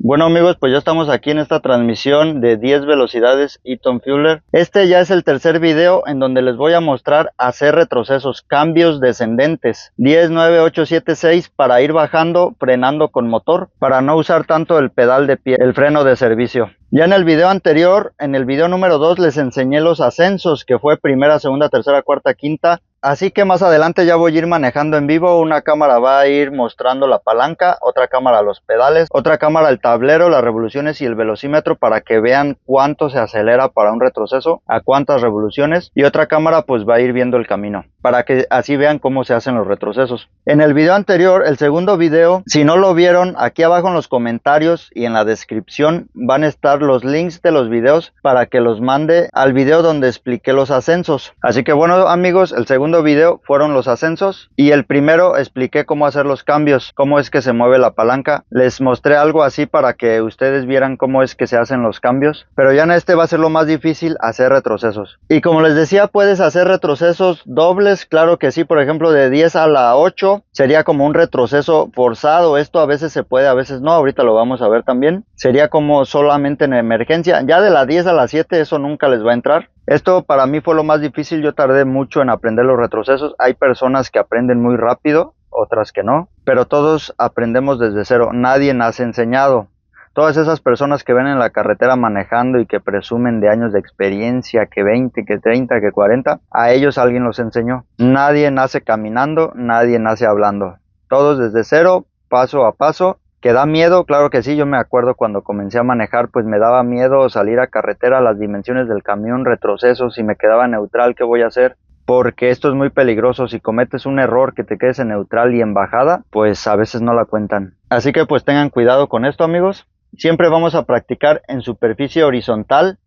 Bueno amigos, pues ya estamos aquí en esta transmisión de 10 velocidades Eaton Fuller. Este ya es el tercer video en donde les voy a mostrar hacer retrocesos, cambios descendentes. 10, 9, 8, 7, 6 para ir bajando, frenando con motor, para no usar tanto el pedal de pie, el freno de servicio. Ya en el video anterior, en el video número 2, les enseñé los ascensos, que fue primera, segunda, tercera, cuarta, quinta. Así que más adelante ya voy a ir manejando en vivo. Una cámara va a ir mostrando la palanca, otra cámara los pedales, otra cámara el tablero, las revoluciones y el velocímetro para que vean cuánto se acelera para un retroceso, a cuántas revoluciones, y otra cámara pues va a ir viendo el camino, para que así vean cómo se hacen los retrocesos. En el video anterior, el segundo video, si no lo vieron, aquí abajo en los comentarios y en la descripción van a estar los links de los videos para que los mande al video donde expliqué los ascensos. Así que bueno amigos, el segundo video fueron los ascensos y el primero expliqué cómo hacer los cambios, cómo es que se mueve la palanca. Les mostré algo así para que ustedes vieran cómo es que se hacen los cambios, pero ya en este va a ser lo más difícil, hacer retrocesos. Y como les decía, puedes hacer retrocesos dobles, claro que sí. Por ejemplo, de 10 a la 8 sería como un retroceso forzado. Esto a veces se puede, a veces no, ahorita lo vamos a ver también. Sería como solamente en emergencia. Ya de la 10 a la 7 eso nunca les va a entrar. Esto para mí fue lo más difícil, yo tardé mucho en aprender los retrocesos. Hay personas que aprenden muy rápido, otras que no, pero todos aprendemos desde cero, nadie nace enseñado. Todas esas personas que ven en la carretera manejando y que presumen de años de experiencia, que 20, que 30, que 40, a ellos alguien los enseñó. Nadie nace caminando, nadie nace hablando. Todos desde cero, paso a paso. ¿Que da miedo? Claro que sí. Yo me acuerdo cuando comencé a manejar, pues me daba miedo salir a carretera, las dimensiones del camión, retrocesos, si me quedaba neutral, ¿qué voy a hacer? Porque esto es muy peligroso. Si cometes un error que te quedes en neutral y en bajada, pues a veces no la cuentan. Así que pues tengan cuidado con esto amigos. Siempre vamos a practicar en superficie horizontal,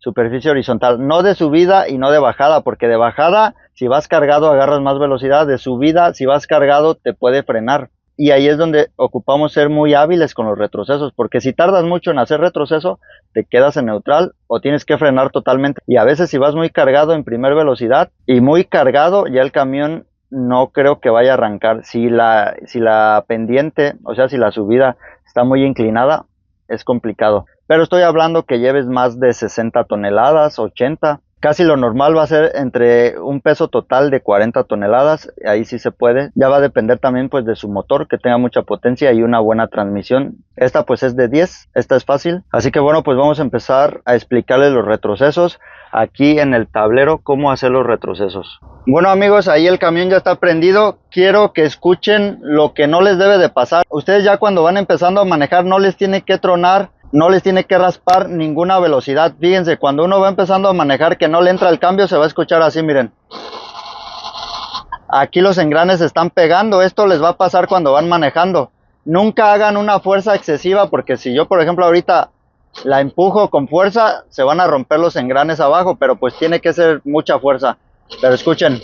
no de subida y no de bajada, porque de bajada, si vas cargado agarras más velocidad, de subida, si vas cargado te puede frenar. Y ahí es donde ocupamos ser muy hábiles con los retrocesos, porque si tardas mucho en hacer retroceso, te quedas en neutral o tienes que frenar totalmente. Y a veces si vas muy cargado en primer velocidad y muy cargado, ya el camión no creo que vaya a arrancar. Si la pendiente, o sea, si la subida está muy inclinada, es complicado. Pero estoy hablando que lleves más de 60 toneladas, 80. Casi lo normal va a ser entre un peso total de 40 toneladas, ahí sí se puede. Ya va a depender también pues de su motor, que tenga mucha potencia y una buena transmisión. Esta pues es de 10, esta es fácil. Así que bueno, pues vamos a empezar a explicarles los retrocesos aquí en el tablero, cómo hacer los retrocesos. Bueno amigos, ahí el camión ya está prendido. Quiero que escuchen lo que no les debe de pasar. Ustedes ya cuando van empezando a manejar no les tiene que tronar, no les tiene que raspar ninguna velocidad. Fíjense, cuando uno va empezando a manejar que no le entra el cambio, se va a escuchar así, miren. Aquí los engranes se están pegando, esto les va a pasar cuando van manejando. Nunca hagan una fuerza excesiva, porque si yo por ejemplo ahorita la empujo con fuerza, se van a romper los engranes abajo, pero pues tiene que ser mucha fuerza. Pero escuchen,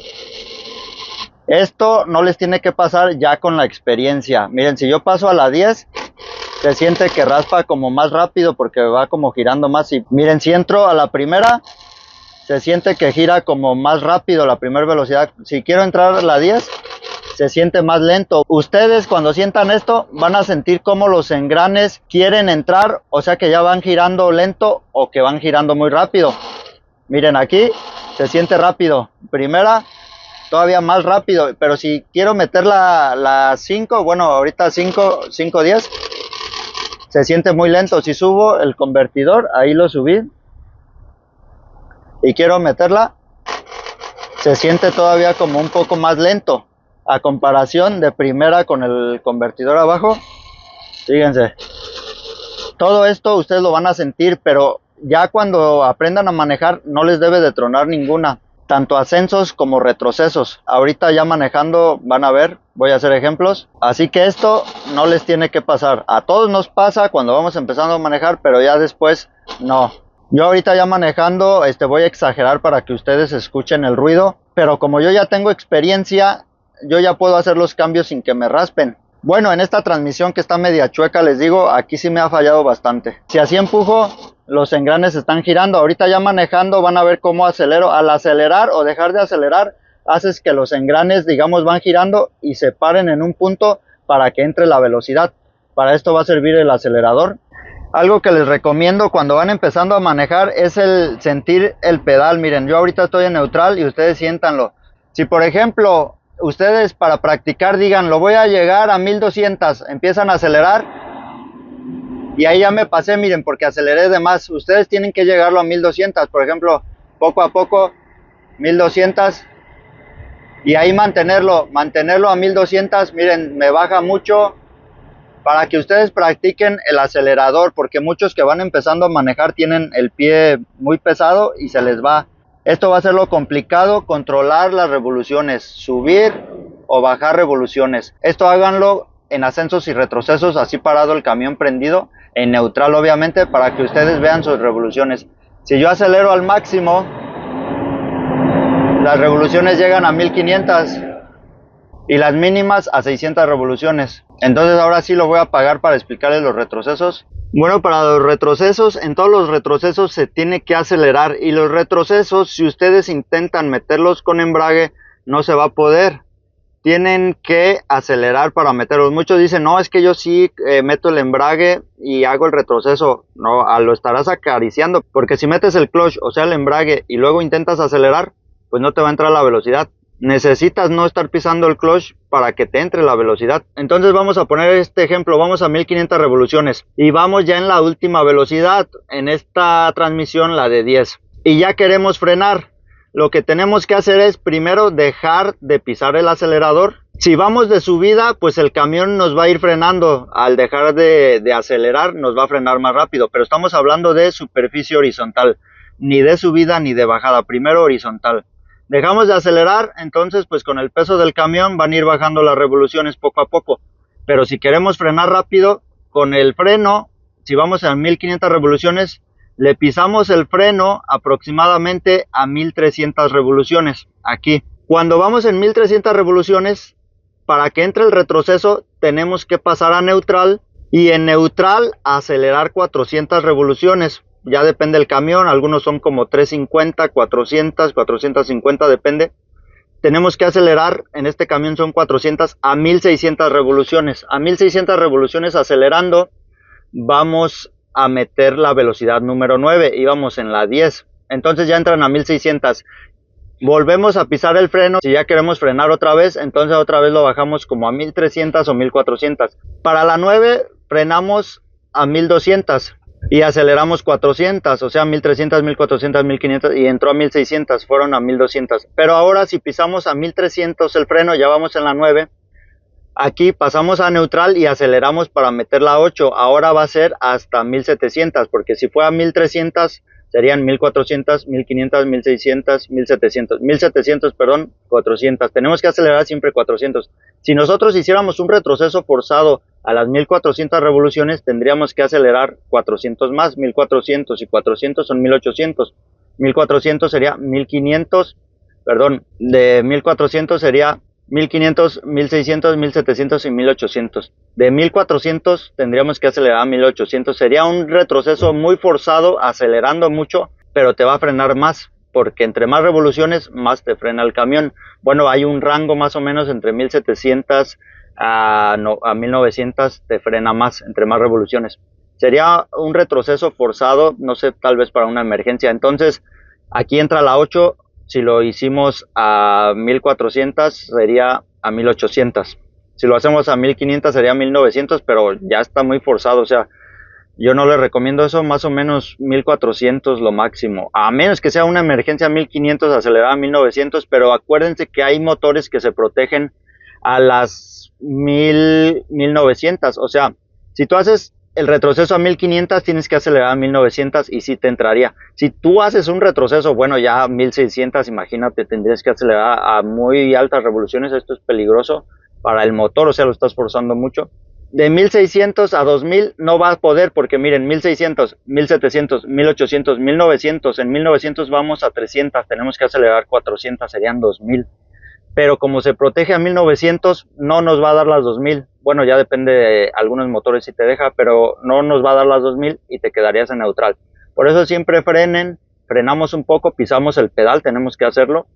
esto no les tiene que pasar ya con la experiencia. Miren, si yo paso a la 10... se siente que raspa como más rápido porque va como girando más. Y miren, si entro a la primera, se siente que gira como más rápido la primera velocidad. Si quiero entrar a la 10, se siente más lento. Ustedes cuando sientan esto van a sentir como los engranes quieren entrar, o sea que ya van girando lento o que van girando muy rápido. Miren, aquí se siente rápido. Primera, todavía más rápido, pero si quiero meter la 5, bueno, ahorita 5, 10, se siente muy lento. Si subo el convertidor, ahí lo subí, y quiero meterla, se siente todavía como un poco más lento, a comparación de primera con el convertidor abajo. Fíjense, todo esto ustedes lo van a sentir, pero ya cuando aprendan a manejar no les debe de tronar ninguna, tanto ascensos como retrocesos. Ahorita ya manejando van a ver, voy a hacer ejemplos. Así que esto no les tiene que pasar. A todos nos pasa cuando vamos empezando a manejar, pero ya después no. Yo ahorita ya manejando, voy a exagerar para que ustedes escuchen el ruido, pero como yo ya tengo experiencia, yo ya puedo hacer los cambios sin que me raspen. Bueno, en esta transmisión que está media chueca, les digo, aquí sí me ha fallado bastante. Si así empujo, los engranes están girando. Ahorita ya manejando van a ver cómo acelero. Al acelerar o dejar de acelerar, haces que los engranes, digamos, van girando y se paren en un punto para que entre la velocidad. Para esto va a servir el acelerador. Algo que les recomiendo cuando van empezando a manejar es el sentir el pedal. Miren, yo ahorita estoy en neutral y ustedes siéntanlo. Si por ejemplo, ustedes para practicar digan, lo voy a llegar a 1200, empiezan a acelerar y ahí ya me pasé, miren, porque aceleré de más. Ustedes tienen que llegarlo a 1200, por ejemplo, poco a poco, 1200 y ahí mantenerlo a 1200. Miren, me baja mucho, para que ustedes practiquen el acelerador, porque muchos que van empezando a manejar tienen el pie muy pesado y se les va. Esto va a ser lo complicado, controlar las revoluciones, subir o bajar revoluciones. Esto háganlo en ascensos y retrocesos, así parado el camión prendido, en neutral obviamente, para que ustedes vean sus revoluciones. Si yo acelero al máximo, las revoluciones llegan a 1500 y las mínimas a 600 revoluciones. Entonces ahora sí lo voy a apagar para explicarles los retrocesos. Bueno, para los retrocesos, en todos los retrocesos se tiene que acelerar, y los retrocesos, si ustedes intentan meterlos con embrague, no se va a poder. Tienen que acelerar para meterlos. Muchos dicen, no, es que yo sí meto el embrague y hago el retroceso. No, lo estarás acariciando, porque si metes el clutch, o sea el embrague, y luego intentas acelerar, pues no te va a entrar la velocidad. Necesitas no estar pisando el clutch para que te entre la velocidad. Entonces vamos a poner este ejemplo, vamos a 1500 revoluciones y vamos ya en la última velocidad en esta transmisión, la de 10, y ya queremos frenar. Lo que tenemos que hacer es primero dejar de pisar el acelerador. Si vamos de subida, pues el camión nos va a ir frenando. Al dejar de acelerar nos va a frenar más rápido, pero estamos hablando de superficie horizontal, ni de subida ni de bajada, primero horizontal. Dejamos de acelerar, entonces pues con el peso del camión van a ir bajando las revoluciones poco a poco. Pero si queremos frenar rápido, con el freno, si vamos a 1500 revoluciones, le pisamos el freno aproximadamente a 1300 revoluciones, aquí. Cuando vamos en 1300 revoluciones, para que entre el retroceso, tenemos que pasar a neutral, y en neutral acelerar 400 revoluciones. Ya depende del camión, algunos son como 350, 400, 450, depende. Tenemos que acelerar, en este camión son 400 a 1600 revoluciones. A 1600 revoluciones acelerando, vamos a meter la velocidad número 9, íbamos en la 10. Entonces ya entran a 1600. Volvemos a pisar el freno, si ya queremos frenar otra vez, entonces otra vez lo bajamos como a 1300 o 1400. Para la 9 frenamos a 1200. Y aceleramos 400, o sea 1300, 1400, 1500 y entró a 1600, fueron a 1200. Pero ahora si pisamos a 1300 el freno, ya vamos en la 9, aquí pasamos a neutral y aceleramos para meter la 8, ahora va a ser hasta 1700, porque si fue a 1300 serían 1400, 1500, 1600, 1700, 1700, perdón, 400. Tenemos que acelerar siempre 400. Si nosotros hiciéramos un retroceso forzado a las 1400 revoluciones, tendríamos que acelerar 400 más, 1400 y 400 son 1800. 1400 sería 1500, perdón, de 1400 sería 1500, 1600, 1700 y 1800. De 1400 tendríamos que acelerar a 1800. Sería un retroceso muy forzado, acelerando mucho, pero te va a frenar más, porque entre más revoluciones, más te frena el camión. Bueno, hay un rango más o menos entre 1700 a 1900, te frena más, entre más revoluciones. Sería un retroceso forzado, no sé, tal vez para una emergencia. Entonces, aquí entra la 8. Si lo hicimos a 1400 sería a 1800. Si lo hacemos a 1500 sería 1900, pero ya está muy forzado. O sea, yo no les recomiendo eso, más o menos 1400 lo máximo. A menos que sea una emergencia 1500, acelerar a 1900, pero acuérdense que hay motores que se protegen a las 1900. O sea, si tú haces el retroceso a 1500, tienes que acelerar a 1900 y sí te entraría. Si tú haces un retroceso, bueno, ya a 1600, imagínate, tendrías que acelerar a muy altas revoluciones. Esto es peligroso para el motor, o sea, lo estás forzando mucho. De 1600 a 2000 no va a poder, porque miren, 1600, 1700, 1800, 1900, en 1900 vamos a 300, tenemos que acelerar 400, serían 2000. Pero como se protege a 1900, no nos va a dar las 2000. Bueno, ya depende de algunos motores si te deja, pero no nos va a dar las 2000 y te quedarías en neutral. Por eso siempre frenamos un poco, pisamos el pedal, tenemos que hacerlo.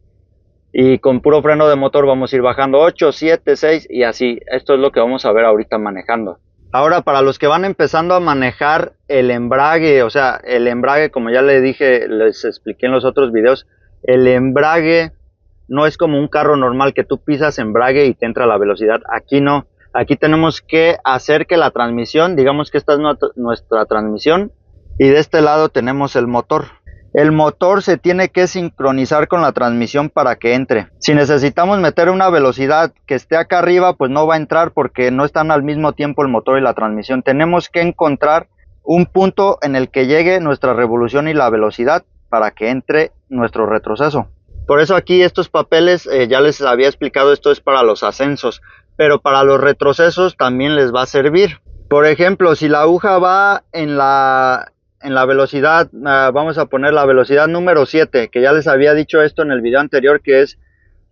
Y con puro freno de motor vamos a ir bajando 8, 7, 6 y así. Esto es lo que vamos a ver ahorita manejando. Ahora, para los que van empezando a manejar el embrague, o sea, el embrague, como ya le dije, les expliqué en los otros videos, el embrague no es como un carro normal que tú pisas embrague y te entra la velocidad. Aquí no. Aquí tenemos que hacer que la transmisión, digamos que esta es nuestra transmisión, y de este lado tenemos el motor. El motor se tiene que sincronizar con la transmisión para que entre. Si necesitamos meter una velocidad que esté acá arriba, pues no va a entrar porque no están al mismo tiempo el motor y la transmisión. Tenemos que encontrar un punto en el que llegue nuestra revolución y la velocidad para que entre nuestro retroceso. Por eso aquí estos papeles, ya les había explicado, esto es para los ascensos, pero para los retrocesos también les va a servir. Por ejemplo, si la aguja va en la velocidad, vamos a poner la velocidad número 7, que ya les había dicho esto en el video anterior, que es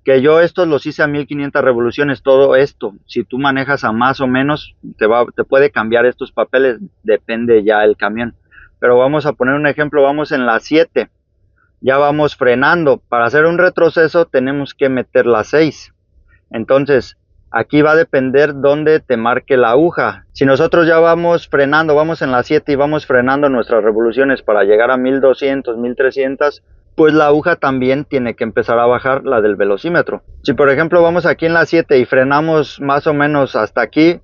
que yo estos los hice a 1500 revoluciones, todo esto. Si tú manejas a más o menos, te puede cambiar estos papeles, depende ya el camión. Pero vamos a poner un ejemplo, vamos en la 7. Ya vamos frenando. Para hacer un retroceso tenemos que meter la 6. Entonces, aquí va a depender dónde te marque la aguja. Si nosotros ya vamos frenando, vamos en la 7 y vamos frenando nuestras revoluciones para llegar a 1200, 1300, pues la aguja también tiene que empezar a bajar la del velocímetro. Si por ejemplo vamos aquí en la 7 y frenamos más o menos hasta aquí,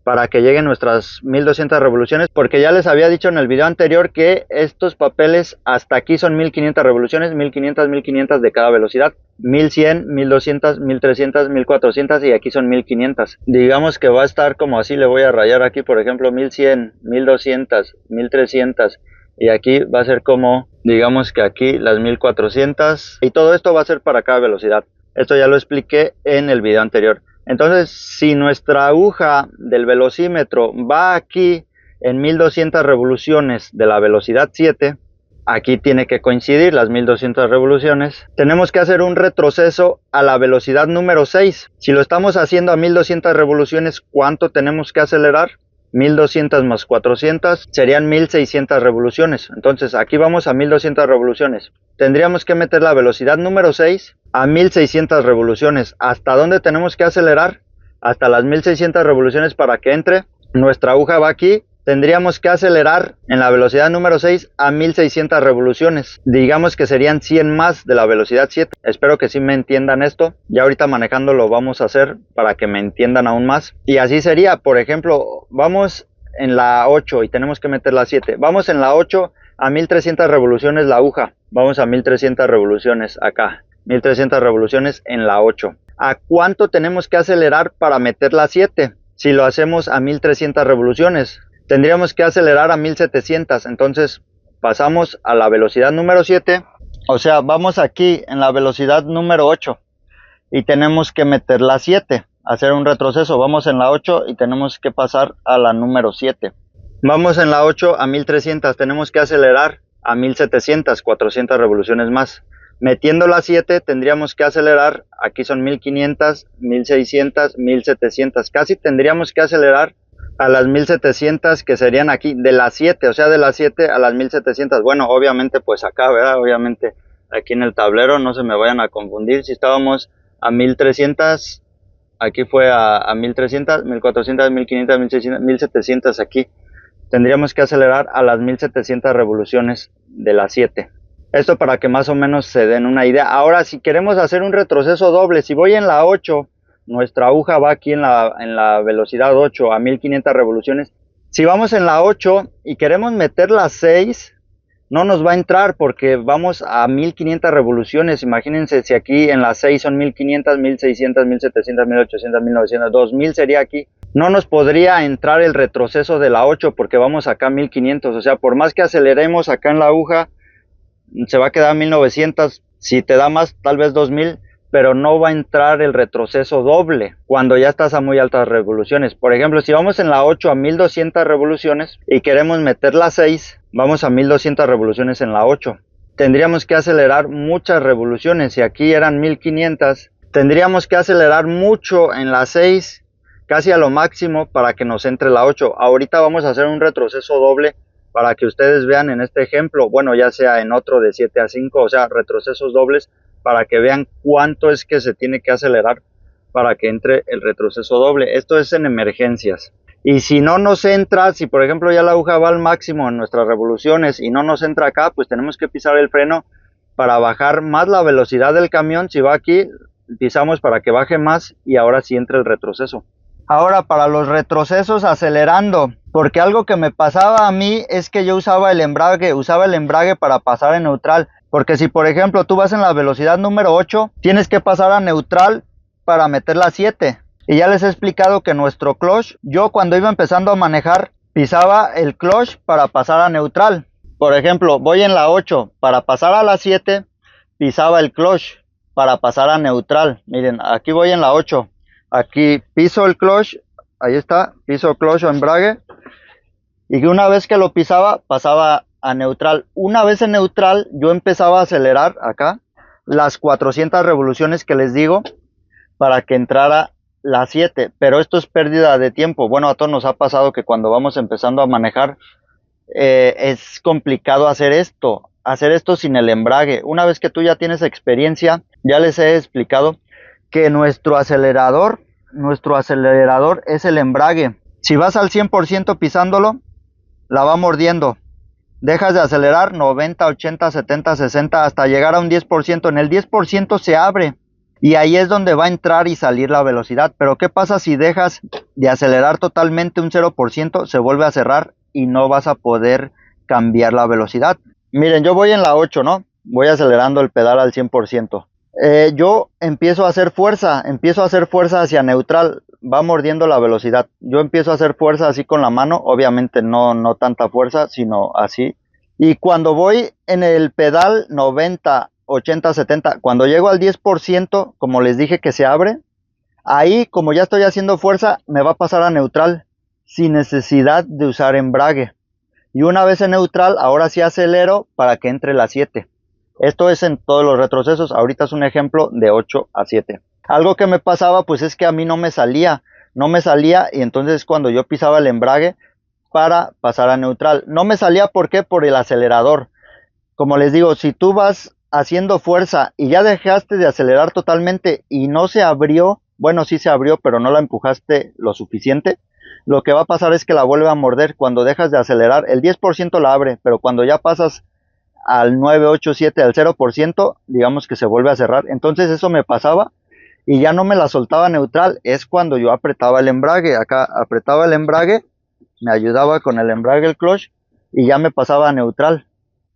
para que lleguen nuestras 1200 revoluciones, porque ya les había dicho en el video anterior que estos papeles hasta aquí son 1500 revoluciones, 1500 de cada velocidad, 1100, 1200, 1300, 1400 y aquí son 1500. Digamos que va a estar como así, le voy a rayar aquí por ejemplo 1100, 1200, 1300 y aquí va a ser como, digamos que aquí las 1400 y todo esto va a ser para cada velocidad. Esto ya lo expliqué en el video anterior. Entonces, si nuestra aguja del velocímetro va aquí en 1200 revoluciones de la velocidad 7, aquí tiene que coincidir las 1200 revoluciones. Tenemos que hacer un retroceso a la velocidad número 6. Si lo estamos haciendo a 1200 revoluciones, ¿cuánto tenemos que acelerar? 1200 más 400 serían 1600 revoluciones. Entonces aquí vamos a 1200 revoluciones. Tendríamos que meter la velocidad número 6 a 1600 revoluciones. ¿Hasta dónde tenemos que acelerar? Hasta las 1600 revoluciones para que entre. Nuestra aguja va aquí. Tendríamos que acelerar en la velocidad número 6 a 1600 revoluciones. Digamos que serían 100 más de la velocidad 7. Espero que sí me entiendan esto. Ya ahorita manejando lo vamos a hacer para que me entiendan aún más. Y así sería, por ejemplo, vamos en la 8 y tenemos que meter la 7. Vamos en la 8 a 1300 revoluciones la aguja. Vamos a 1300 revoluciones acá. 1300 revoluciones en la 8. ¿A cuánto tenemos que acelerar para meter la 7? Si lo hacemos a 1300 revoluciones, tendríamos que acelerar a 1700. Entonces pasamos a la velocidad número 7. O sea, vamos aquí en la velocidad número 8 y tenemos que meter la 7, hacer un retroceso. Vamos en la 8 y tenemos que pasar a la número 7. Vamos en la 8 a 1300, tenemos que acelerar a 1700, 400 revoluciones más. Metiendo la 7 tendríamos que acelerar, aquí son 1500, 1600, 1700, casi tendríamos que acelerar a las 1700 que serían aquí, de las 7, o sea de las 7 a las 1700. Bueno, obviamente pues acá, ¿verdad? Obviamente aquí en el tablero, no se me vayan a confundir, si estábamos a 1300, aquí fue a 1300, 1400, 1500, 1600, 1700 aquí. Tendríamos que acelerar a las 1700 revoluciones de las 7. Esto para que más o menos se den una idea. Ahora, si queremos hacer un retroceso doble, si voy en la 8, nuestra aguja va aquí en la velocidad 8 a 1500 revoluciones. Si vamos en la 8 y queremos meter la 6, no nos va a entrar porque vamos a 1500 revoluciones. Imagínense si aquí en la 6 son 1500, 1600, 1700, 1800, 1900, 2000 sería aquí. No nos podría entrar el retroceso de la 8 porque vamos acá a 1500. O sea, por más que aceleremos acá en la aguja, se va a quedar a 1900, si te da más tal vez 2000, pero no va a entrar el retroceso doble cuando ya estás a muy altas revoluciones. Por ejemplo, si vamos en la 8 a 1200 revoluciones y queremos meter la 6, vamos a 1200 revoluciones en la 8. Tendríamos que acelerar muchas revoluciones, si aquí eran 1500, tendríamos que acelerar mucho en la 6, casi a lo máximo para que nos entre la 8. Ahorita vamos a hacer un retroceso doble para que ustedes vean en este ejemplo, bueno, ya sea en otro de 7 a 5, o sea, retrocesos dobles, para que vean cuánto es que se tiene que acelerar para que entre el retroceso doble. Esto es en emergencias. Y si no nos entra, si por ejemplo ya la aguja va al máximo en nuestras revoluciones y no nos entra acá, pues tenemos que pisar el freno para bajar más la velocidad del camión. Si va aquí, pisamos para que baje más y ahora sí entre el retroceso. Ahora para los retrocesos acelerando, porque algo que me pasaba a mí es que yo usaba el embrague para pasar en neutral. Porque si por ejemplo tú vas en la velocidad número 8, tienes que pasar a neutral para meter la 7. Y ya les he explicado que nuestro clutch, yo cuando iba empezando a manejar, pisaba el clutch para pasar a neutral. Por ejemplo, voy en la 8, para pasar a la 7, pisaba el clutch para pasar a neutral. Miren, aquí voy en la 8, aquí piso el clutch, ahí está, piso clutch o embrague, y una vez que lo pisaba, pasaba a neutral. Una vez en neutral, yo empezaba a acelerar acá las 400 revoluciones que les digo, para que entrara la 7, pero esto es pérdida de tiempo. Bueno, a todos nos ha pasado que cuando vamos empezando a manejar es complicado hacer esto sin el embrague. Una vez que tú ya tienes experiencia, ya les he explicado que nuestro acelerador es el embrague. Si vas al 100% pisándolo, la va mordiendo. Dejas de acelerar 90, 80, 70, 60 hasta llegar a un 10%. En el 10% se abre. Y ahí es donde va a entrar y salir la velocidad. Pero ¿qué pasa si dejas de acelerar totalmente un 0%? Se vuelve a cerrar y no vas a poder cambiar la velocidad. Miren, yo voy en la 8, ¿no? Voy acelerando el pedal al 100%. Yo empiezo a hacer fuerza hacia neutral. Va mordiendo la velocidad. Yo empiezo a hacer fuerza así con la mano. Obviamente no tanta fuerza, sino así. Y cuando voy en el pedal 90, 80, 70, cuando llego al 10%, como les dije que se abre, ahí como ya estoy haciendo fuerza, me va a pasar a neutral, sin necesidad de usar embrague. Y una vez en neutral, ahora sí acelero para que entre la 7. Esto es en todos los retrocesos, ahorita es un ejemplo de 8 a 7. Algo que me pasaba pues es que a mí no me salía y entonces cuando yo pisaba el embrague para pasar a neutral, no me salía, ¿por qué? Por el acelerador. Como les digo, si tú vas haciendo fuerza y ya dejaste de acelerar totalmente y no se abrió, bueno, sí se abrió, pero no la empujaste lo suficiente, lo que va a pasar es que la vuelve a morder. Cuando dejas de acelerar, el 10% la abre, pero cuando ya pasas al 9, 8, 7, al 0%, digamos que se vuelve a cerrar. Entonces eso me pasaba y ya no me la soltaba neutral. Es cuando yo apretaba el embrague, acá apretaba el embrague, me ayudaba con el embrague el clutch y ya me pasaba a neutral.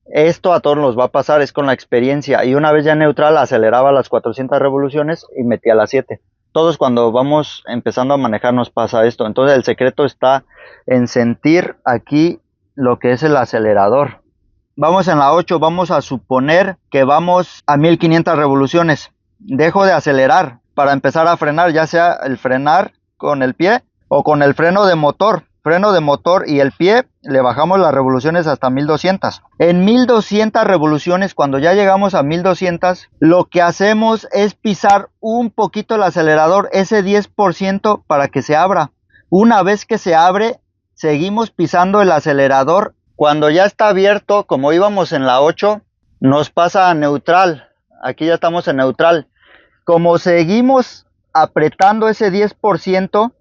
Esto a todos nos va a pasar, es con la experiencia. Y una vez ya neutral, aceleraba las 400 revoluciones y metía las 7. Todos cuando vamos empezando a manejar nos pasa esto. Entonces el secreto está en sentir aquí lo que es el acelerador. Vamos en la 8, vamos a suponer que vamos a 1500 revoluciones. Dejo de acelerar para empezar a frenar, ya sea el frenar con el pie o con el freno de motor. Freno de motor y el pie, le bajamos las revoluciones hasta 1200. En 1200 revoluciones, cuando ya llegamos a 1200, lo que hacemos es pisar un poquito el acelerador, ese 10% para que se abra. Una vez que se abre, seguimos pisando el acelerador. Cuando ya está abierto, como íbamos en la 8, nos pasa a neutral. Aquí ya estamos en neutral. Como seguimos apretando ese 10%,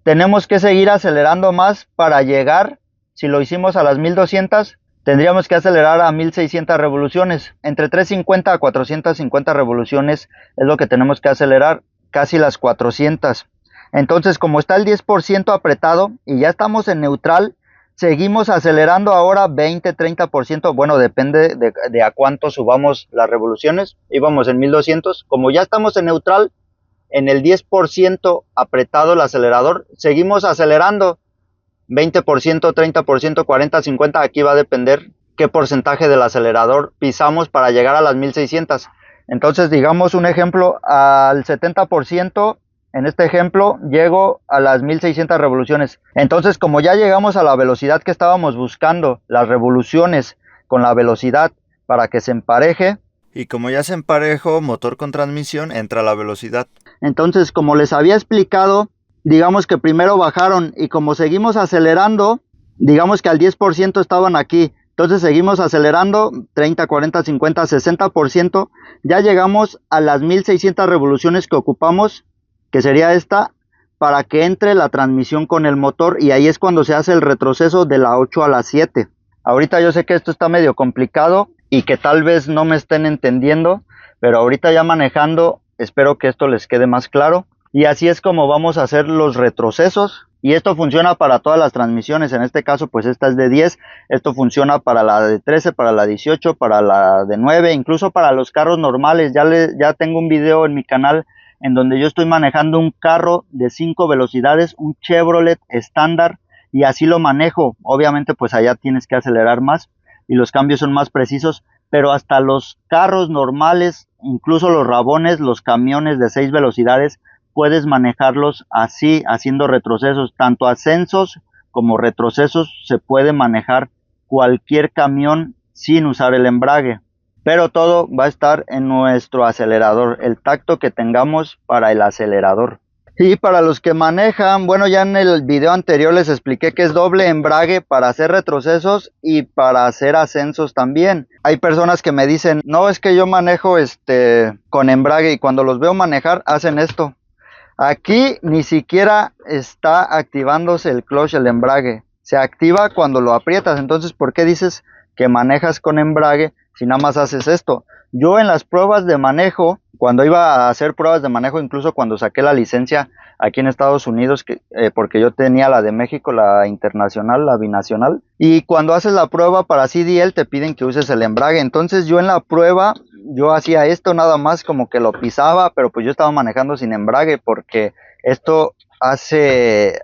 tenemos que seguir acelerando más para llegar. Si lo hicimos a las 1200, tendríamos que acelerar a 1600 revoluciones. Entre 350 a 450 revoluciones es lo que tenemos que acelerar, casi las 400. Entonces, como está el 10% apretado y ya estamos en neutral, seguimos acelerando ahora 20-30%. Bueno, depende de a cuánto subamos las revoluciones. Íbamos en 1200. Como ya estamos en neutral, en el 10% apretado el acelerador, seguimos acelerando 20%, 30%, 40%, 50%, aquí va a depender qué porcentaje del acelerador pisamos para llegar a las 1600. Entonces, digamos un ejemplo, al 70%, en este ejemplo, llego a las 1600 revoluciones. Entonces, como ya llegamos a la velocidad que estábamos buscando, las revoluciones con la velocidad para que se empareje, y como ya se emparejó motor con transmisión, entra la velocidad. Entonces, como les había explicado, digamos que primero bajaron y como seguimos acelerando, digamos que al 10% estaban aquí. Entonces seguimos acelerando 30, 40, 50, 60%. Ya llegamos a las 1600 revoluciones que ocupamos, que sería esta, para que entre la transmisión con el motor, y ahí es cuando se hace el retroceso de la 8 a la 7. Ahorita yo sé que esto está medio complicado y que tal vez no me estén entendiendo, pero ahorita ya manejando espero que esto les quede más claro. Y así es como vamos a hacer los retrocesos, y esto funciona para todas las transmisiones. En este caso pues esta es de 10, esto funciona para la de 13, para la 18, para la de 9, incluso para los carros normales. Ya tengo un video en mi canal en donde yo estoy manejando un carro de 5 velocidades, un Chevrolet estándar, y así lo manejo. Obviamente pues allá tienes que acelerar más y los cambios son más precisos, pero hasta los carros normales, incluso los Rabones, los camiones de 6 velocidades, puedes manejarlos así, haciendo retrocesos, tanto ascensos como retrocesos. Se puede manejar cualquier camión sin usar el embrague, pero todo va a estar en nuestro acelerador, el tacto que tengamos para el acelerador. Y para los que manejan, bueno, ya en el video anterior les expliqué que es doble embrague para hacer retrocesos y para hacer ascensos también. Hay personas que me dicen, no, es que yo manejo con embrague, y cuando los veo manejar hacen esto. Aquí ni siquiera está activándose el clutch, el embrague. Se activa cuando lo aprietas. Entonces, ¿por qué dices que manejas con embrague si nada más haces esto? Yo en las pruebas de manejo, cuando iba a hacer pruebas de manejo, incluso cuando saqué la licencia aquí en Estados Unidos, porque yo tenía la de México, la internacional, la binacional, y cuando haces la prueba para CDL te piden que uses el embrague. Entonces yo en la prueba, yo hacía esto nada más, como que lo pisaba, pero pues yo estaba manejando sin embrague, porque esto hace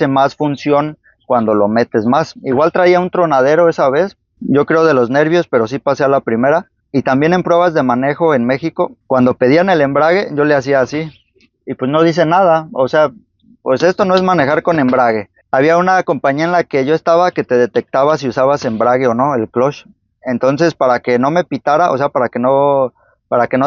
más función cuando lo metes más. Igual traía un tronadero esa vez, yo creo de los nervios, pero sí pasé a la primera. Y también en pruebas de manejo en México, cuando pedían el embrague, yo le hacía así, y pues no dice nada. O sea, pues esto no es manejar con embrague. Había una compañía en la que yo estaba que te detectaba si usabas embrague o no, el clutch. Entonces, para que no me pitara, o sea, para que no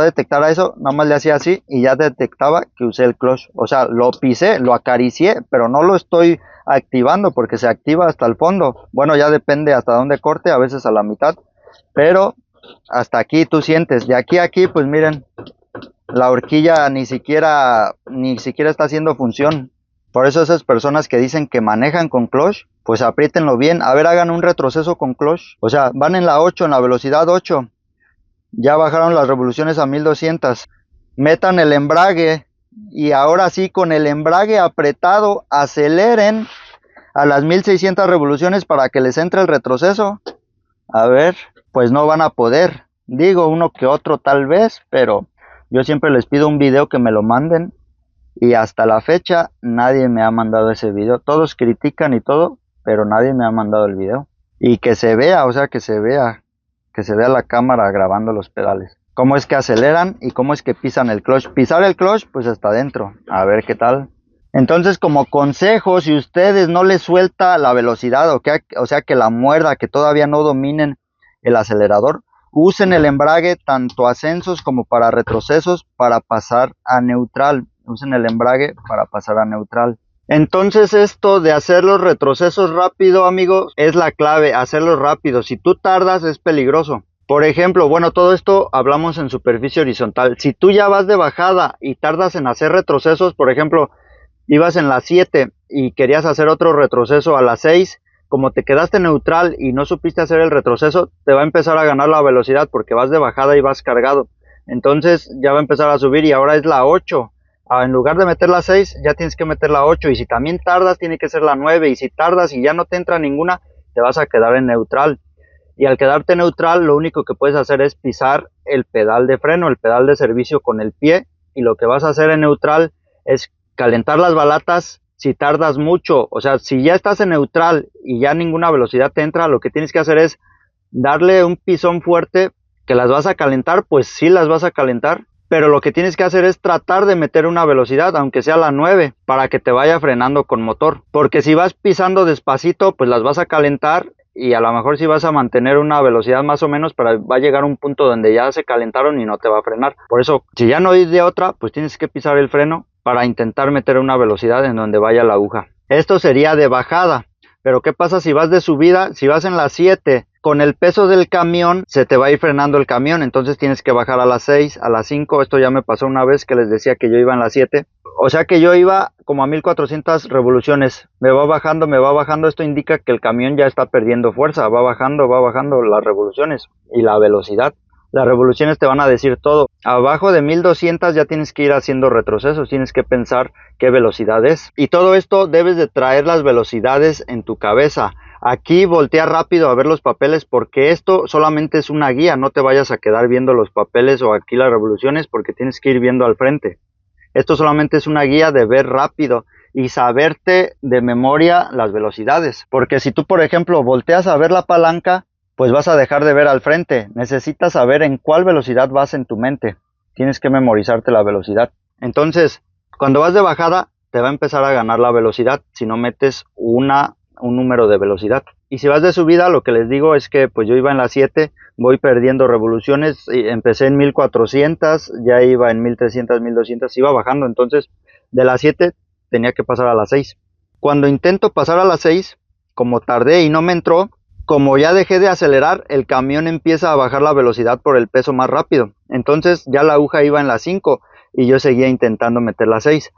detectara eso, nada más le hacía así y ya detectaba que usé el clutch. O sea, lo pisé, lo acaricié, pero no lo estoy activando porque se activa hasta el fondo. Bueno, ya depende hasta dónde corte, a veces a la mitad, pero hasta aquí tú sientes. De aquí a aquí, pues miren, la horquilla ni siquiera está haciendo función. Por eso esas personas que dicen que manejan con clutch, pues apriétenlo bien. A ver, hagan un retroceso con clutch. O sea, van en la 8, en la velocidad 8. Ya bajaron las revoluciones a 1200. Metan el embrague y ahora sí, con el embrague apretado, aceleren a las 1600 revoluciones para que les entre el retroceso. A ver, pues no van a poder. Digo, uno que otro tal vez, pero yo siempre les pido un video que me lo manden, y hasta la fecha nadie me ha mandado ese video. Todos critican y todo, pero nadie me ha mandado el video. Y que se vea, o sea, que se vea la cámara grabando los pedales. Cómo es que aceleran y cómo es que pisan el clutch. Pisar el clutch, pues hasta adentro. A ver qué tal. Entonces, como consejo, si ustedes no les suelta la velocidad, o sea que la muerda, que todavía no dominen el acelerador, usen el embrague tanto ascensos como para retrocesos para pasar a neutral. Usen el embrague para pasar a neutral. Entonces esto de hacer los retrocesos rápido, amigos, es la clave, hacerlos rápido. Si tú tardas es peligroso. Por ejemplo, bueno, todo esto hablamos en superficie horizontal. Si tú ya vas de bajada y tardas en hacer retrocesos, por ejemplo, ibas en la 7 y querías hacer otro retroceso a la 6, como te quedaste neutral y no supiste hacer el retroceso, te va a empezar a ganar la velocidad porque vas de bajada y vas cargado. Entonces ya va a empezar a subir y ahora es la 8. En lugar de meter la 6, ya tienes que meter la 8. Y si también tardas, tiene que ser la 9. Y si tardas y ya no te entra ninguna, te vas a quedar en neutral. Y al quedarte neutral, lo único que puedes hacer es pisar el pedal de freno, el pedal de servicio con el pie. Y lo que vas a hacer en neutral es calentar las balatas si tardas mucho. O sea, si ya estás en neutral y ya ninguna velocidad te entra, lo que tienes que hacer es darle un pisón fuerte. Que las vas a calentar, pues sí las vas a calentar, pero lo que tienes que hacer es tratar de meter una velocidad, aunque sea la 9, para que te vaya frenando con motor. Porque si vas pisando despacito, pues las vas a calentar, y a lo mejor si vas a mantener una velocidad más o menos, pero va a llegar un punto donde ya se calentaron y no te va a frenar. Por eso, si ya no hay de otra, pues tienes que pisar el freno para intentar meter una velocidad en donde vaya la aguja. Esto sería de bajada, pero ¿qué pasa si vas de subida? Si vas en la 7, con el peso del camión se te va a ir frenando el camión, entonces tienes que bajar a las 6, a las 5. Esto ya me pasó una vez que les decía que yo iba en la 7. O sea que yo iba como a 1400 revoluciones, me va bajando, esto indica que el camión ya está perdiendo fuerza, va bajando las revoluciones y la velocidad. Las revoluciones te van a decir todo. Abajo de 1200 ya tienes que ir haciendo retrocesos, tienes que pensar qué velocidad es. Y todo esto debes de traer las velocidades en tu cabeza. Aquí voltea rápido a ver los papeles porque esto solamente es una guía, no te vayas a quedar viendo los papeles o aquí las revoluciones porque tienes que ir viendo al frente. Esto solamente es una guía de ver rápido y saberte de memoria las velocidades. Porque si tú, por ejemplo, volteas a ver la palanca, pues vas a dejar de ver al frente. Necesitas saber en cuál velocidad vas en tu mente. Tienes que memorizarte la velocidad. Entonces, cuando vas de bajada, te va a empezar a ganar la velocidad si no metes un número de velocidad. Y si vas de subida, lo que les digo es que pues yo iba en la 7, voy perdiendo revoluciones, y empecé en 1400, ya iba en 1300, 1200, iba bajando, entonces de la 7 tenía que pasar a la 6. Cuando intento pasar a la 6, como tardé y no me entró, como ya dejé de acelerar, el camión empieza a bajar la velocidad por el peso más rápido. Entonces ya la aguja iba en la 5 y yo seguía intentando meter la 6.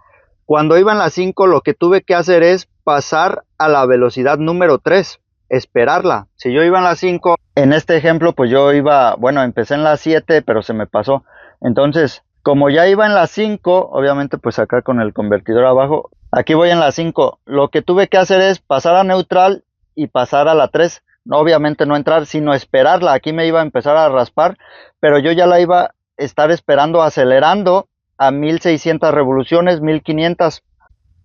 Cuando iba en la 5, lo que tuve que hacer es pasar a la velocidad número 3, esperarla. Si yo iba en la 5, en este ejemplo, pues yo iba, bueno, empecé en la 7, pero se me pasó. Entonces, como ya iba en la 5, obviamente pues acá con el convertidor abajo, aquí voy en la 5. Lo que tuve que hacer es pasar a neutral y pasar a la 3. Obviamente no entrar, sino esperarla. Aquí me iba a empezar a raspar, pero yo ya la iba a estar esperando, acelerando a 1600 revoluciones, 1500.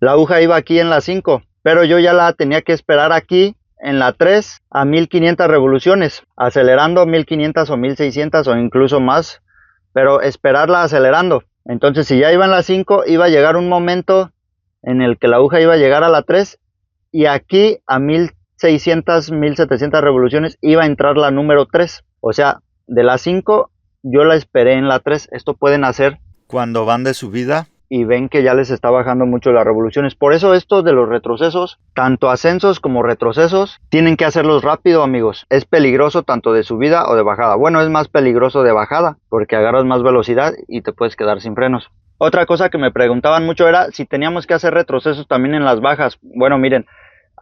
La aguja iba aquí en la 5, pero yo ya la tenía que esperar aquí en la 3 a 1500 revoluciones, acelerando 1500 o 1600 o incluso más, pero esperarla acelerando. Entonces si ya iba en la 5, iba a llegar un momento en el que la aguja iba a llegar a la 3 y aquí a 1600, 1700 revoluciones iba a entrar la número 3. O sea, de la 5 yo la esperé en la 3. Esto pueden hacer cuando van de subida y ven que ya les está bajando mucho las revoluciones. Por eso esto de los retrocesos, tanto ascensos como retrocesos, tienen que hacerlos rápido, amigos. Es peligroso tanto de subida o de bajada. Bueno, es más peligroso de bajada porque agarras más velocidad y te puedes quedar sin frenos. Otra cosa que me preguntaban mucho era si teníamos que hacer retrocesos también en las bajas. Bueno, miren,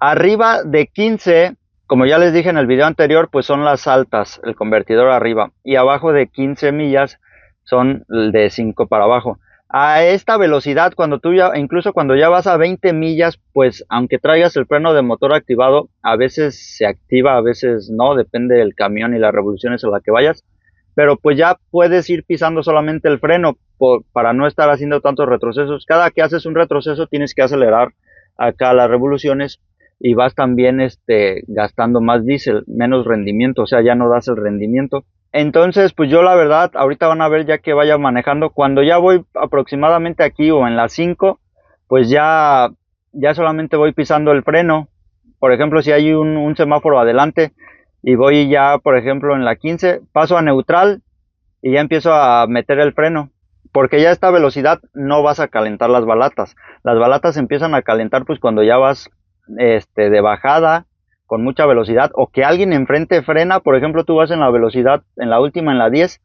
arriba de 15, como ya les dije en el video anterior, pues son las altas, el convertidor arriba, y abajo de 15 millas son de 5 para abajo. A esta velocidad, cuando tú ya, incluso cuando ya vas a 20 millas, pues aunque traigas el freno de motor activado, a veces se activa, a veces no, depende del camión y las revoluciones a la que vayas, pero pues ya puedes ir pisando solamente el freno para no estar haciendo tantos retrocesos. Cada que haces un retroceso tienes que acelerar acá las revoluciones y vas también gastando más diésel, menos rendimiento, o sea, ya no das el rendimiento. Entonces, pues yo la verdad, ahorita van a ver ya que vaya manejando, cuando ya voy aproximadamente aquí o en las 5, pues ya solamente voy pisando el freno. Por ejemplo, si hay un semáforo adelante y voy ya, por ejemplo, en la 15, paso a neutral y ya empiezo a meter el freno. Porque ya a esta velocidad no vas a calentar las balatas. Las balatas empiezan a calentar pues cuando ya vas de bajada con mucha velocidad o que alguien enfrente frena. Por ejemplo, tú vas en la velocidad, en la última, en la 10,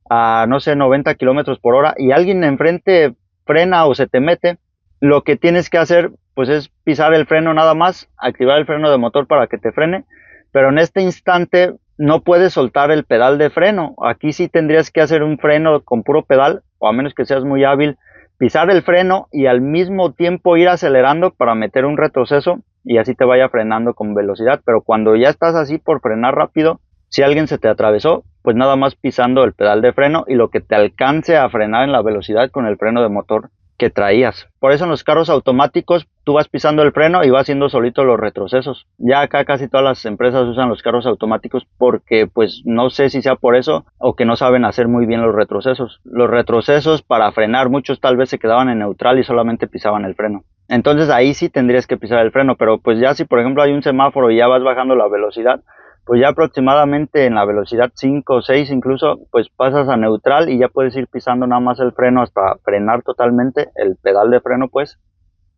a no sé, 90 kilómetros por hora y alguien enfrente frena o se te mete. Lo que tienes que hacer pues es pisar el freno nada más, activar el freno de motor para que te frene, pero en este instante no puedes soltar el pedal de freno. Aquí sí tendrías que hacer un freno con puro pedal, o a menos que seas muy hábil, pisar el freno y al mismo tiempo ir acelerando para meter un retroceso y así te vaya frenando con velocidad. Pero cuando ya estás así por frenar rápido, si alguien se te atravesó, pues nada más pisando el pedal de freno y lo que te alcance a frenar en la velocidad con el freno de motor que traías. Por eso en los carros automáticos tú vas pisando el freno y vas haciendo solito los retrocesos. Ya acá casi todas las empresas usan los carros automáticos porque pues no sé si sea por eso o que no saben hacer muy bien los retrocesos. Los retrocesos para frenar, muchos tal vez se quedaban en neutral y solamente pisaban el freno. Entonces ahí sí tendrías que pisar el freno, pero pues ya si por ejemplo hay un semáforo y ya vas bajando la velocidad, pues ya aproximadamente en la velocidad 5 o 6 incluso, pues pasas a neutral y ya puedes ir pisando nada más el freno hasta frenar totalmente, el pedal de freno pues,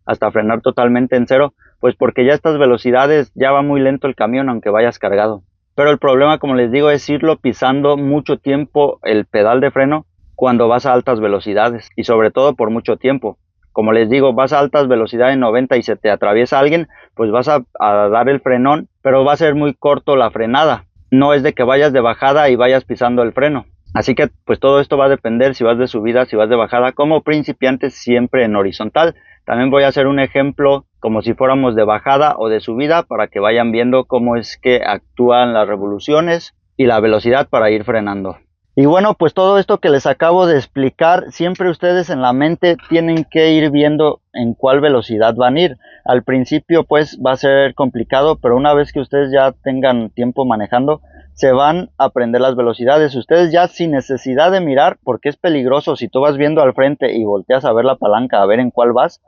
hasta frenar totalmente en cero, pues porque ya a estas velocidades ya va muy lento el camión aunque vayas cargado. Pero el problema, como les digo, es irlo pisando mucho tiempo el pedal de freno cuando vas a altas velocidades y sobre todo por mucho tiempo. como les digo, vas a altas velocidades en 90 y se te atraviesa alguien, pues vas a dar el frenón, pero va a ser muy corto la frenada. No es de que vayas de bajada y vayas pisando el freno. Así que pues todo esto va a depender si vas de subida, si vas de bajada, como principiantes siempre en horizontal. También voy a hacer un ejemplo como si fuéramos de bajada o de subida para que vayan viendo cómo es que actúan las revoluciones y la velocidad para ir frenando. Y bueno, pues todo esto que les acabo de explicar, siempre ustedes en la mente tienen que ir viendo en cuál velocidad van a ir. Al principio pues va a ser complicado, pero una vez que ustedes ya tengan tiempo manejando, se van a aprender las velocidades. Ustedes ya sin necesidad de mirar, porque es peligroso, si tú vas viendo al frente y volteas a ver la palanca, a ver en cuál vas,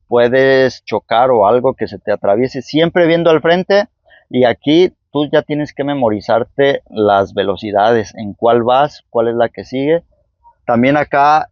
puedes chocar o algo que se te atraviese. Siempre viendo al frente, y aquí tú ya tienes que memorizarte las velocidades, en cuál vas, cuál es la que sigue. También acá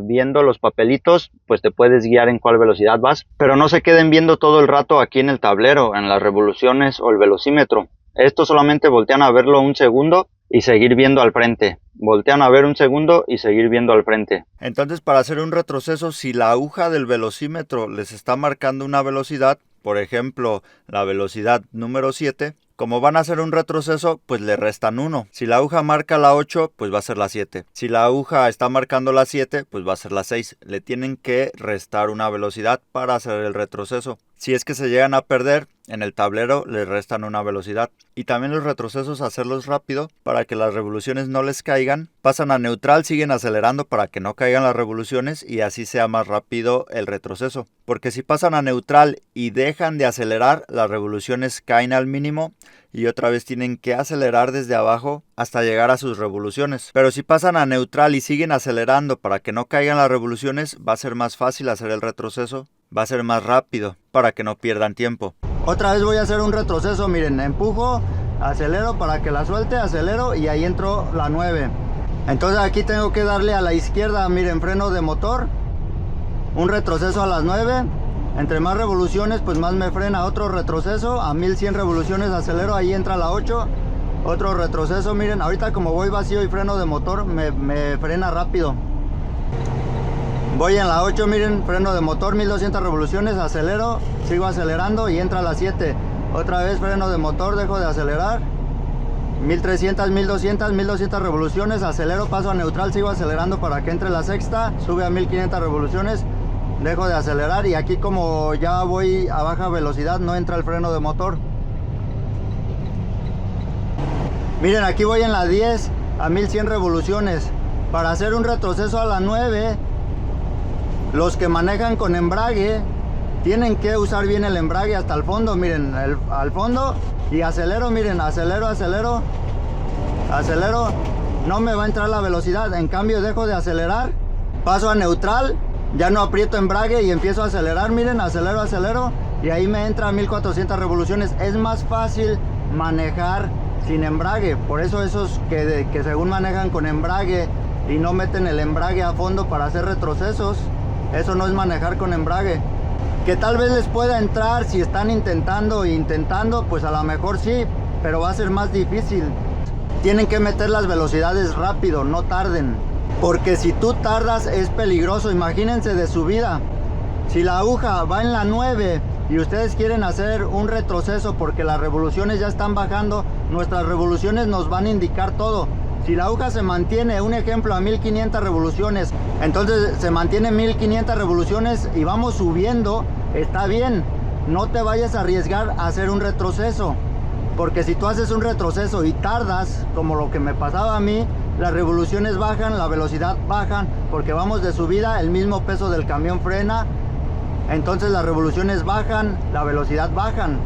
viendo los papelitos, pues te puedes guiar en cuál velocidad vas, pero no se queden viendo todo el rato aquí en el tablero, en las revoluciones o el velocímetro. Esto solamente voltean a verlo un segundo y seguir viendo al frente. Voltean a ver un segundo y seguir viendo al frente. Entonces, para hacer un retroceso, si la aguja del velocímetro les está marcando una velocidad, por ejemplo, la velocidad número 7, como van a hacer un retroceso, pues le restan 1. Si la aguja marca la 8, pues va a ser la 7. Si la aguja está marcando la 7, pues va a ser la 6. Le tienen que restar una velocidad para hacer el retroceso. Si es que se llegan a perder, en el tablero les restan una velocidad. Y también los retrocesos, hacerlos rápido para que las revoluciones no les caigan. Pasan a neutral, siguen acelerando para que no caigan las revoluciones y así sea más rápido el retroceso. Porque si pasan a neutral y dejan de acelerar, las revoluciones caen al mínimo y otra vez tienen que acelerar desde abajo hasta llegar a sus revoluciones. Pero si pasan a neutral y siguen acelerando para que no caigan las revoluciones, va a ser más fácil hacer el retroceso. Va a ser más rápido para que no pierdan tiempo. Otra vez voy a hacer un retroceso, miren, empujo, acelero para que la suelte, acelero y ahí entró la 9. Entonces aquí tengo que darle a la izquierda, miren, freno de motor, un retroceso a las 9. Entre más revoluciones, pues más me frena. Otro retroceso, a 1100 revoluciones acelero, ahí entra la 8. Otro retroceso, miren, ahorita como voy vacío y freno de motor, me frena rápido. Voy en la 8, miren, freno de motor, 1200 revoluciones, acelero, sigo acelerando y entra la 7. Otra vez freno de motor, dejo de acelerar. 1300, 1200, 1200 revoluciones, acelero, paso a neutral, sigo acelerando para que entre la sexta, sube a 1500 revoluciones, dejo de acelerar y aquí como ya voy a baja velocidad no entra el freno de motor. Miren, aquí voy en la 10 a 1100 revoluciones. Para hacer un retroceso a la 9, los que manejan con embrague tienen que usar bien el embrague hasta el fondo, miren, al fondo, y acelero, miren, acelero, no me va a entrar la velocidad. En cambio dejo de acelerar, paso a neutral, ya no aprieto embrague y empiezo a acelerar, miren, acelero y ahí me entra a 1400 revoluciones. Es más fácil manejar sin embrague, por eso esos que según manejan con embrague y no meten el embrague a fondo para hacer retrocesos, eso no es manejar con embrague. Que tal vez les pueda entrar si están intentando, pues a lo mejor sí, pero va a ser más difícil. Tienen que meter las velocidades rápido, no tarden, porque si tú tardas es peligroso. Imagínense de subida, si la aguja va en la 9 y ustedes quieren hacer un retroceso porque las revoluciones ya están bajando, nuestras revoluciones nos van a indicar todo. Si la aguja se mantiene, un ejemplo, a 1500 revoluciones, entonces se mantiene 1500 revoluciones y vamos subiendo, está bien. No te vayas a arriesgar a hacer un retroceso, porque si tú haces un retroceso y tardas, como lo que me pasaba a mí, las revoluciones bajan, la velocidad bajan, porque vamos de subida, el mismo peso del camión frena, entonces las revoluciones bajan, la velocidad bajan.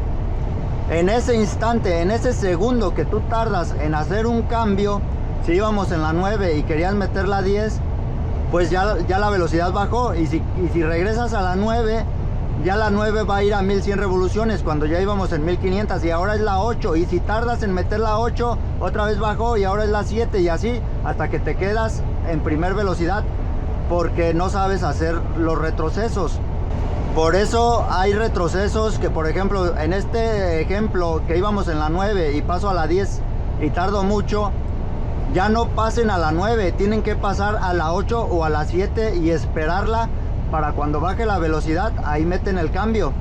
En ese instante, en ese segundo que tú tardas en hacer un cambio, si íbamos en la 9 y querías meter la 10, pues ya la velocidad bajó. Y si regresas a la 9, ya la 9 va a ir a 1100 revoluciones cuando ya íbamos en 1500 y ahora es la 8. Y si tardas en meter la 8, otra vez bajó y ahora es la 7 y así hasta que te quedas en primer velocidad porque no sabes hacer los retrocesos. Por eso hay retrocesos que, por ejemplo, en este ejemplo que íbamos en la 9 y paso a la 10 y tardo mucho, ya no pasen a la 9, tienen que pasar a la 8 o a la 7 y esperarla para cuando baje la velocidad, ahí meten el cambio.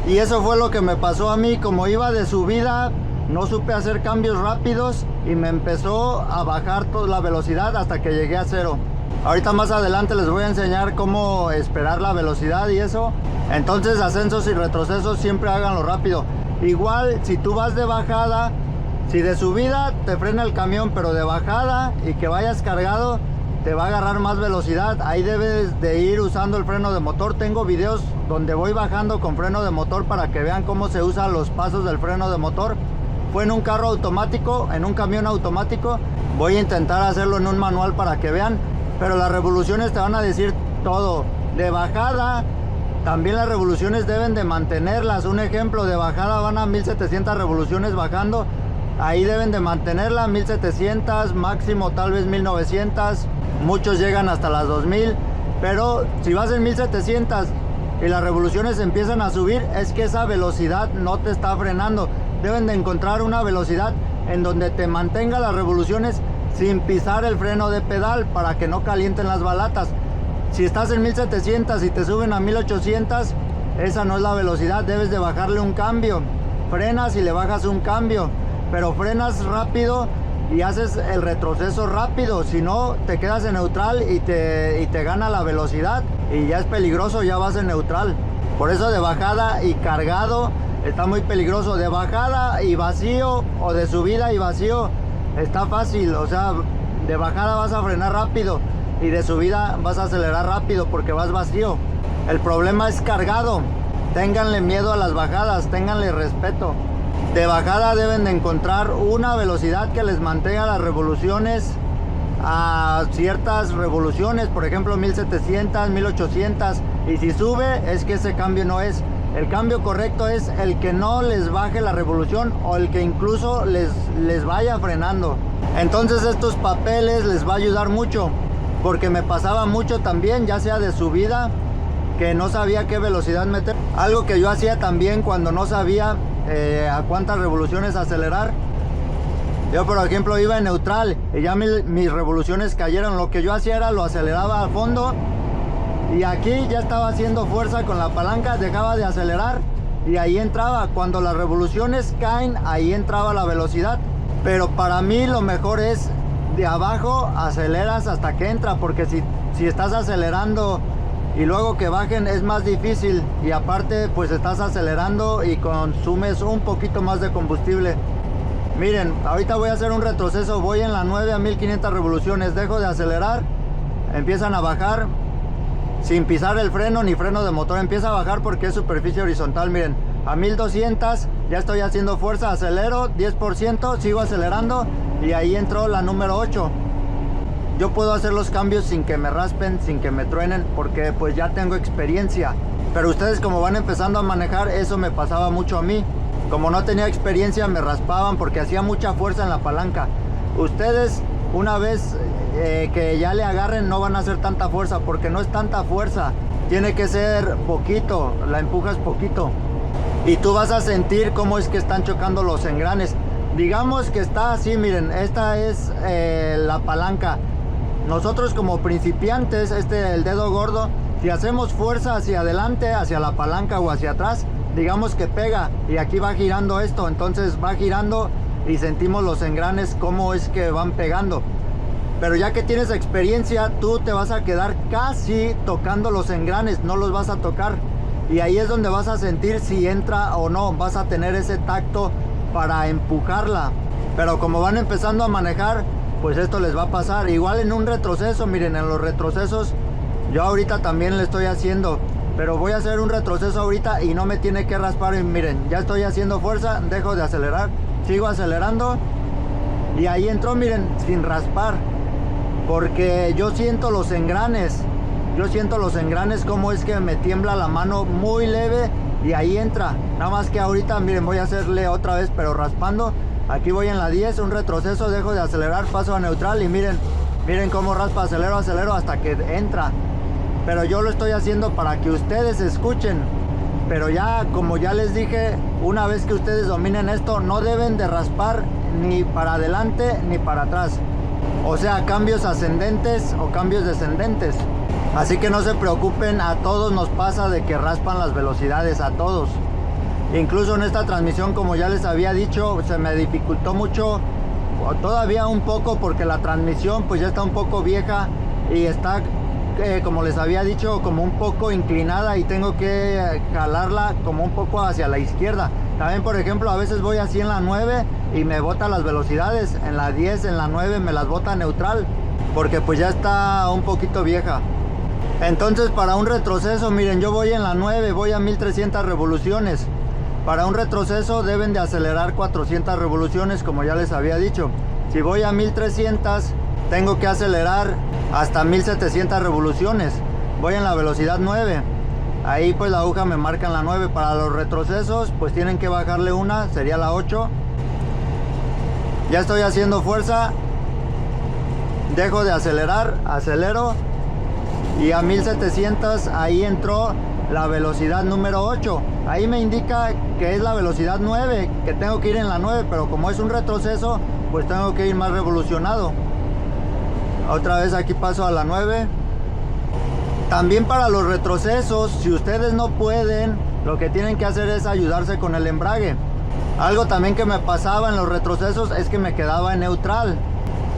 Y eso fue lo que me pasó a mí. Como iba de subida, no supe hacer cambios rápidos y me empezó a bajar toda la velocidad hasta que llegué a cero. Ahorita más adelante les voy a enseñar cómo esperar la velocidad y eso. Entonces, ascensos y retrocesos siempre háganlo rápido. Igual, si tú vas de bajada, si de subida te frena el camión, pero de bajada y que vayas cargado, te va a agarrar más velocidad. Ahí debes de ir usando el freno de motor. Tengo videos donde voy bajando con freno de motor para que vean cómo se usan los pasos del freno de motor. Fue en un carro automático, en un camión automático. Voy a intentar hacerlo en un manual para que vean. Pero las revoluciones te van a decir todo. De bajada, también las revoluciones deben de mantenerlas. Un ejemplo, de bajada van a 1700 revoluciones bajando. Ahí deben de mantenerla, 1700, máximo tal vez 1900. Muchos llegan hasta las 2000. Pero si vas en 1700 y las revoluciones empiezan a subir, es que esa velocidad no te está frenando. Deben de encontrar una velocidad en donde te mantenga las revoluciones sin pisar el freno de pedal para que no calienten las balatas. Si estás en 1700 y te suben a 1800, esa no es la velocidad. Debes de bajarle un cambio. Frenas y le bajas un cambio, pero frenas rápido y haces el retroceso rápido. Si no, te quedas en neutral y te gana la velocidad y ya es peligroso, ya vas en neutral. Por eso de bajada y cargado está muy peligroso. De bajada y vacío o de subida y vacío está fácil. O sea, de bajada vas a frenar rápido y de subida vas a acelerar rápido porque vas vacío. El problema es cargado. Ténganle miedo a las bajadas, ténganle respeto. De bajada deben de encontrar una velocidad que les mantenga las revoluciones a ciertas revoluciones, por ejemplo 1700, 1800, y si sube es que ese cambio no es. El cambio correcto es el que no les baje la revolución o el que incluso les vaya frenando. Entonces estos papeles les va a ayudar mucho, porque me pasaba mucho también, ya sea de subida, que no sabía qué velocidad meter. Algo que yo hacía también cuando no sabía a cuántas revoluciones acelerar. Yo por ejemplo iba en neutral y ya mis revoluciones cayeron. Lo que yo hacía era lo aceleraba a fondo y aquí ya estaba haciendo fuerza con la palanca, dejaba de acelerar y ahí entraba. Cuando las revoluciones caen, ahí entraba la velocidad. Pero para mí lo mejor es de abajo, aceleras hasta que entra, porque si estás acelerando y luego que bajen es más difícil, y aparte pues estás acelerando y consumes un poquito más de combustible. Miren, ahorita voy a hacer un retroceso, voy en la 9 a 1500 revoluciones, dejo de acelerar, empiezan a bajar sin pisar el freno ni freno de motor, empieza a bajar porque es superficie horizontal. Miren, a 1200 ya estoy haciendo fuerza, acelero 10%, sigo acelerando y ahí entró la número 8. Yo puedo hacer los cambios sin que me raspen, sin que me truenen, porque pues ya tengo experiencia. Pero ustedes, como van empezando a manejar, eso me pasaba mucho a mí. Como no tenía experiencia, me raspaban porque hacía mucha fuerza en la palanca. Ustedes, una vez que ya le agarren, no van a hacer tanta fuerza, porque no es tanta fuerza. Tiene que ser poquito, la empujas poquito. Y tú vas a sentir cómo es que están chocando los engranes. Digamos que está así, miren, esta es la palanca. Nosotros como principiantes, el dedo gordo, si hacemos fuerza hacia adelante, hacia la palanca o hacia atrás, digamos que pega y aquí va girando esto, entonces va girando y sentimos los engranes cómo es que van pegando. Pero ya que tienes experiencia, tú te vas a quedar casi tocando los engranes, no los vas a tocar, y ahí es donde vas a sentir si entra o no, vas a tener ese tacto para empujarla. Pero como van empezando a manejar, pues esto les va a pasar. Igual en un retroceso, miren, en los retrocesos yo ahorita también le estoy haciendo, pero voy a hacer un retroceso ahorita y no me tiene que raspar. Y miren, ya estoy haciendo fuerza, dejo de acelerar, sigo acelerando y ahí entró, miren, sin raspar, porque yo siento los engranes, como es que me tiembla la mano muy leve y ahí entra. Nada más que ahorita, miren, voy a hacerle otra vez, pero raspando. Aquí voy en la 10, un retroceso, dejo de acelerar, paso a neutral y miren cómo raspa, acelero hasta que entra. Pero yo lo estoy haciendo para que ustedes escuchen. Pero ya, como ya les dije, una vez que ustedes dominen esto, no deben de raspar ni para adelante ni para atrás. O sea, cambios ascendentes o cambios descendentes. Así que no se preocupen, a todos nos pasa de que raspan las velocidades, a todos. Incluso en esta transmisión, como ya les había dicho, se me dificultó mucho, todavía un poco, porque la transmisión pues ya está un poco vieja y está, como les había dicho, como un poco inclinada y tengo que jalarla como un poco hacia la izquierda. También, por ejemplo, a veces voy así en la 9 y me bota las velocidades, en la 10, en la 9 me las bota neutral, porque pues ya está un poquito vieja. Entonces, para un retroceso, miren, yo voy en la 9, voy a 1300 revoluciones. Para un retroceso deben de acelerar 400 revoluciones, como ya les había dicho. Si voy a 1300, tengo que acelerar hasta 1700 revoluciones. Voy en la velocidad 9. Ahí pues la aguja me marca en la 9. Para los retrocesos, pues tienen que bajarle una, sería la 8. Ya estoy haciendo fuerza. Dejo de acelerar, acelero. Y a 1700 ahí entró la velocidad número 8. Ahí me indica que es la velocidad 9, que tengo que ir en la 9, pero como es un retroceso, pues tengo que ir más revolucionado. Otra vez aquí paso a la 9. También para los retrocesos, si ustedes no pueden, lo que tienen que hacer es ayudarse con el embrague. Algo también que me pasaba en los retrocesos es que me quedaba en neutral,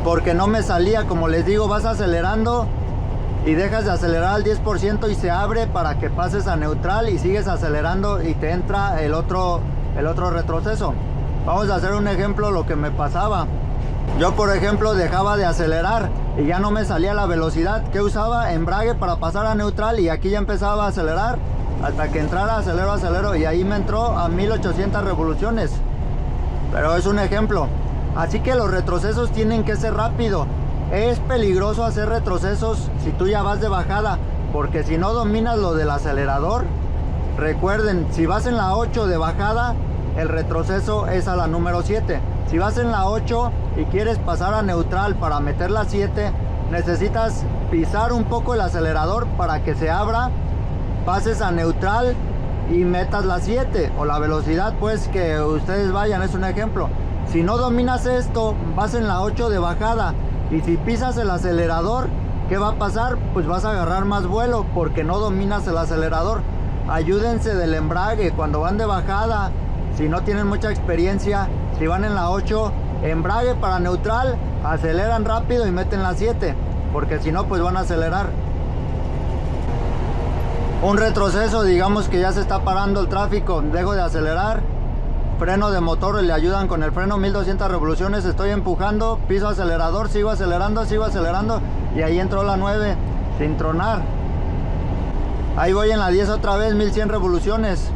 porque no me salía. Como les digo, vas acelerando y dejas de acelerar al 10% y se abre para que pases a neutral y sigues acelerando y te entra el otro retroceso. Vamos a hacer un ejemplo lo que me pasaba. Yo, por ejemplo, dejaba de acelerar y ya no me salía la velocidad. ¿Qué usaba? Embrague para pasar a neutral, y aquí ya empezaba a acelerar hasta que entrara, acelero, y ahí me entró a 1800 revoluciones. Pero es un ejemplo. Así que los retrocesos tienen que ser rápido. Es peligroso hacer retrocesos si tú ya vas de bajada, porque si no dominas lo del acelerador, recuerden, si vas en la 8 de bajada, el retroceso es a la número 7. Si vas en la 8 y quieres pasar a neutral para meter la 7, necesitas pisar un poco el acelerador para que se abra, pases a neutral y metas la 7, o la velocidad pues que ustedes vayan, es un ejemplo. Si no dominas esto, vas en la 8 de bajada, y si pisas el acelerador, ¿qué va a pasar? Pues vas a agarrar más vuelo porque no dominas el acelerador. Ayúdense del embrague cuando van de bajada. Si no tienen mucha experiencia, si van en la 8, embrague para neutral, aceleran rápido y meten la 7, porque si no, pues van a acelerar. Un retroceso, digamos que ya se está parando el tráfico, dejo de acelerar. Freno de motor, le ayudan con el freno, 1200 revoluciones, estoy empujando, piso acelerador, sigo acelerando, y ahí entró la 9 sin tronar. Ahí voy en la 10 otra vez, 1100 revoluciones,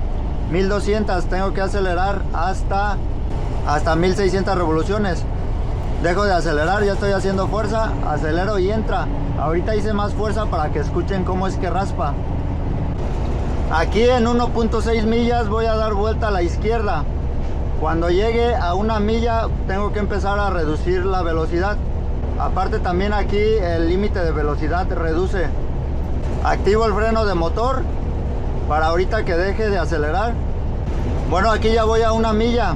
1200, tengo que acelerar hasta 1600 revoluciones. Dejo de acelerar, ya estoy haciendo fuerza, acelero y entra. Ahorita hice más fuerza para que escuchen cómo es que raspa. Aquí en 1.6 millas voy a dar vuelta a la izquierda. Cuando llegue a 1 milla tengo que empezar a reducir la velocidad. Aparte también aquí el límite de velocidad reduce. Activo el freno de motor para ahorita que deje de acelerar. Bueno, aquí ya voy a 1 milla.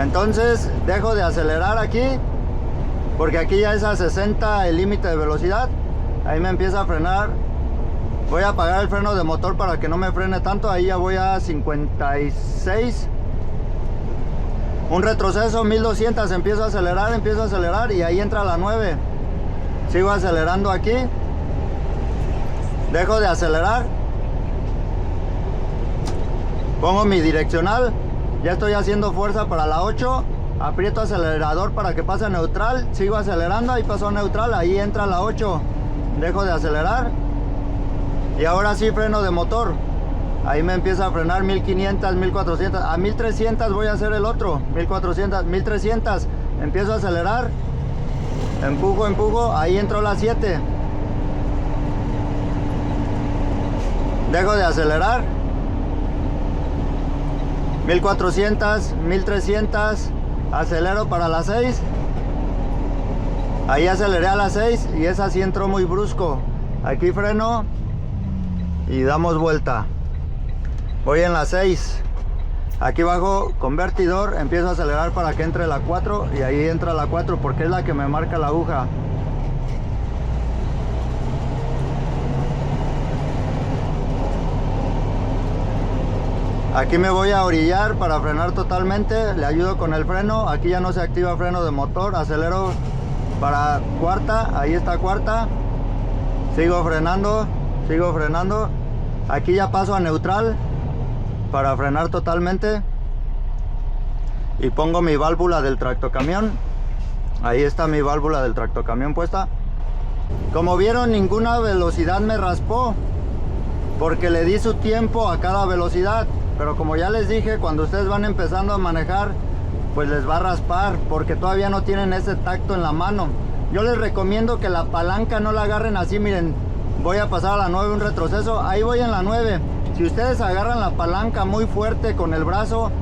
Entonces dejo de acelerar aquí, porque aquí ya es a 60 el límite de velocidad. Ahí me empieza a frenar. Voy a apagar el freno de motor para que no me frene tanto. Ahí ya voy a 56. Un retroceso, 1200. Empiezo a acelerar y ahí entra la 9. Sigo acelerando aquí. Dejo de acelerar. Pongo mi direccional. Ya estoy haciendo fuerza para la 8. Aprieto acelerador para que pase a neutral. Sigo acelerando. Ahí pasó a neutral. Ahí entra la 8. Dejo de acelerar. Y ahora sí freno de motor. Ahí me empieza a frenar 1500, 1400. A 1300 voy a hacer el otro. 1400, 1300. Empiezo a acelerar. Empujo. Ahí entró la 7. Dejo de acelerar. 1400, 1300. Acelero para la 6. Ahí aceleré a la 6 y esa sí entró muy brusco. Aquí freno y damos vuelta. Voy en la 6. Aquí bajo convertidor, empiezo a acelerar para que entre la 4 y ahí entra la 4 porque es la que me marca la aguja. Aquí me voy a orillar para frenar totalmente, le ayudo con el freno. Aquí ya no se activa freno de motor, acelero para cuarta, ahí está cuarta. Sigo frenando. Aquí ya paso a neutral para frenar totalmente. Y pongo mi válvula del tractocamión. Ahí está mi válvula del tractocamión puesta. Como vieron, ninguna velocidad me raspó, porque le di su tiempo a cada velocidad. Pero como ya les dije, cuando ustedes van empezando a manejar, pues les va a raspar, porque todavía no tienen ese tacto en la mano. Yo les recomiendo que la palanca no la agarren así. Miren, voy a pasar a la 9, un retroceso. Ahí voy en la 9. Si ustedes agarran la palanca muy fuerte con el brazo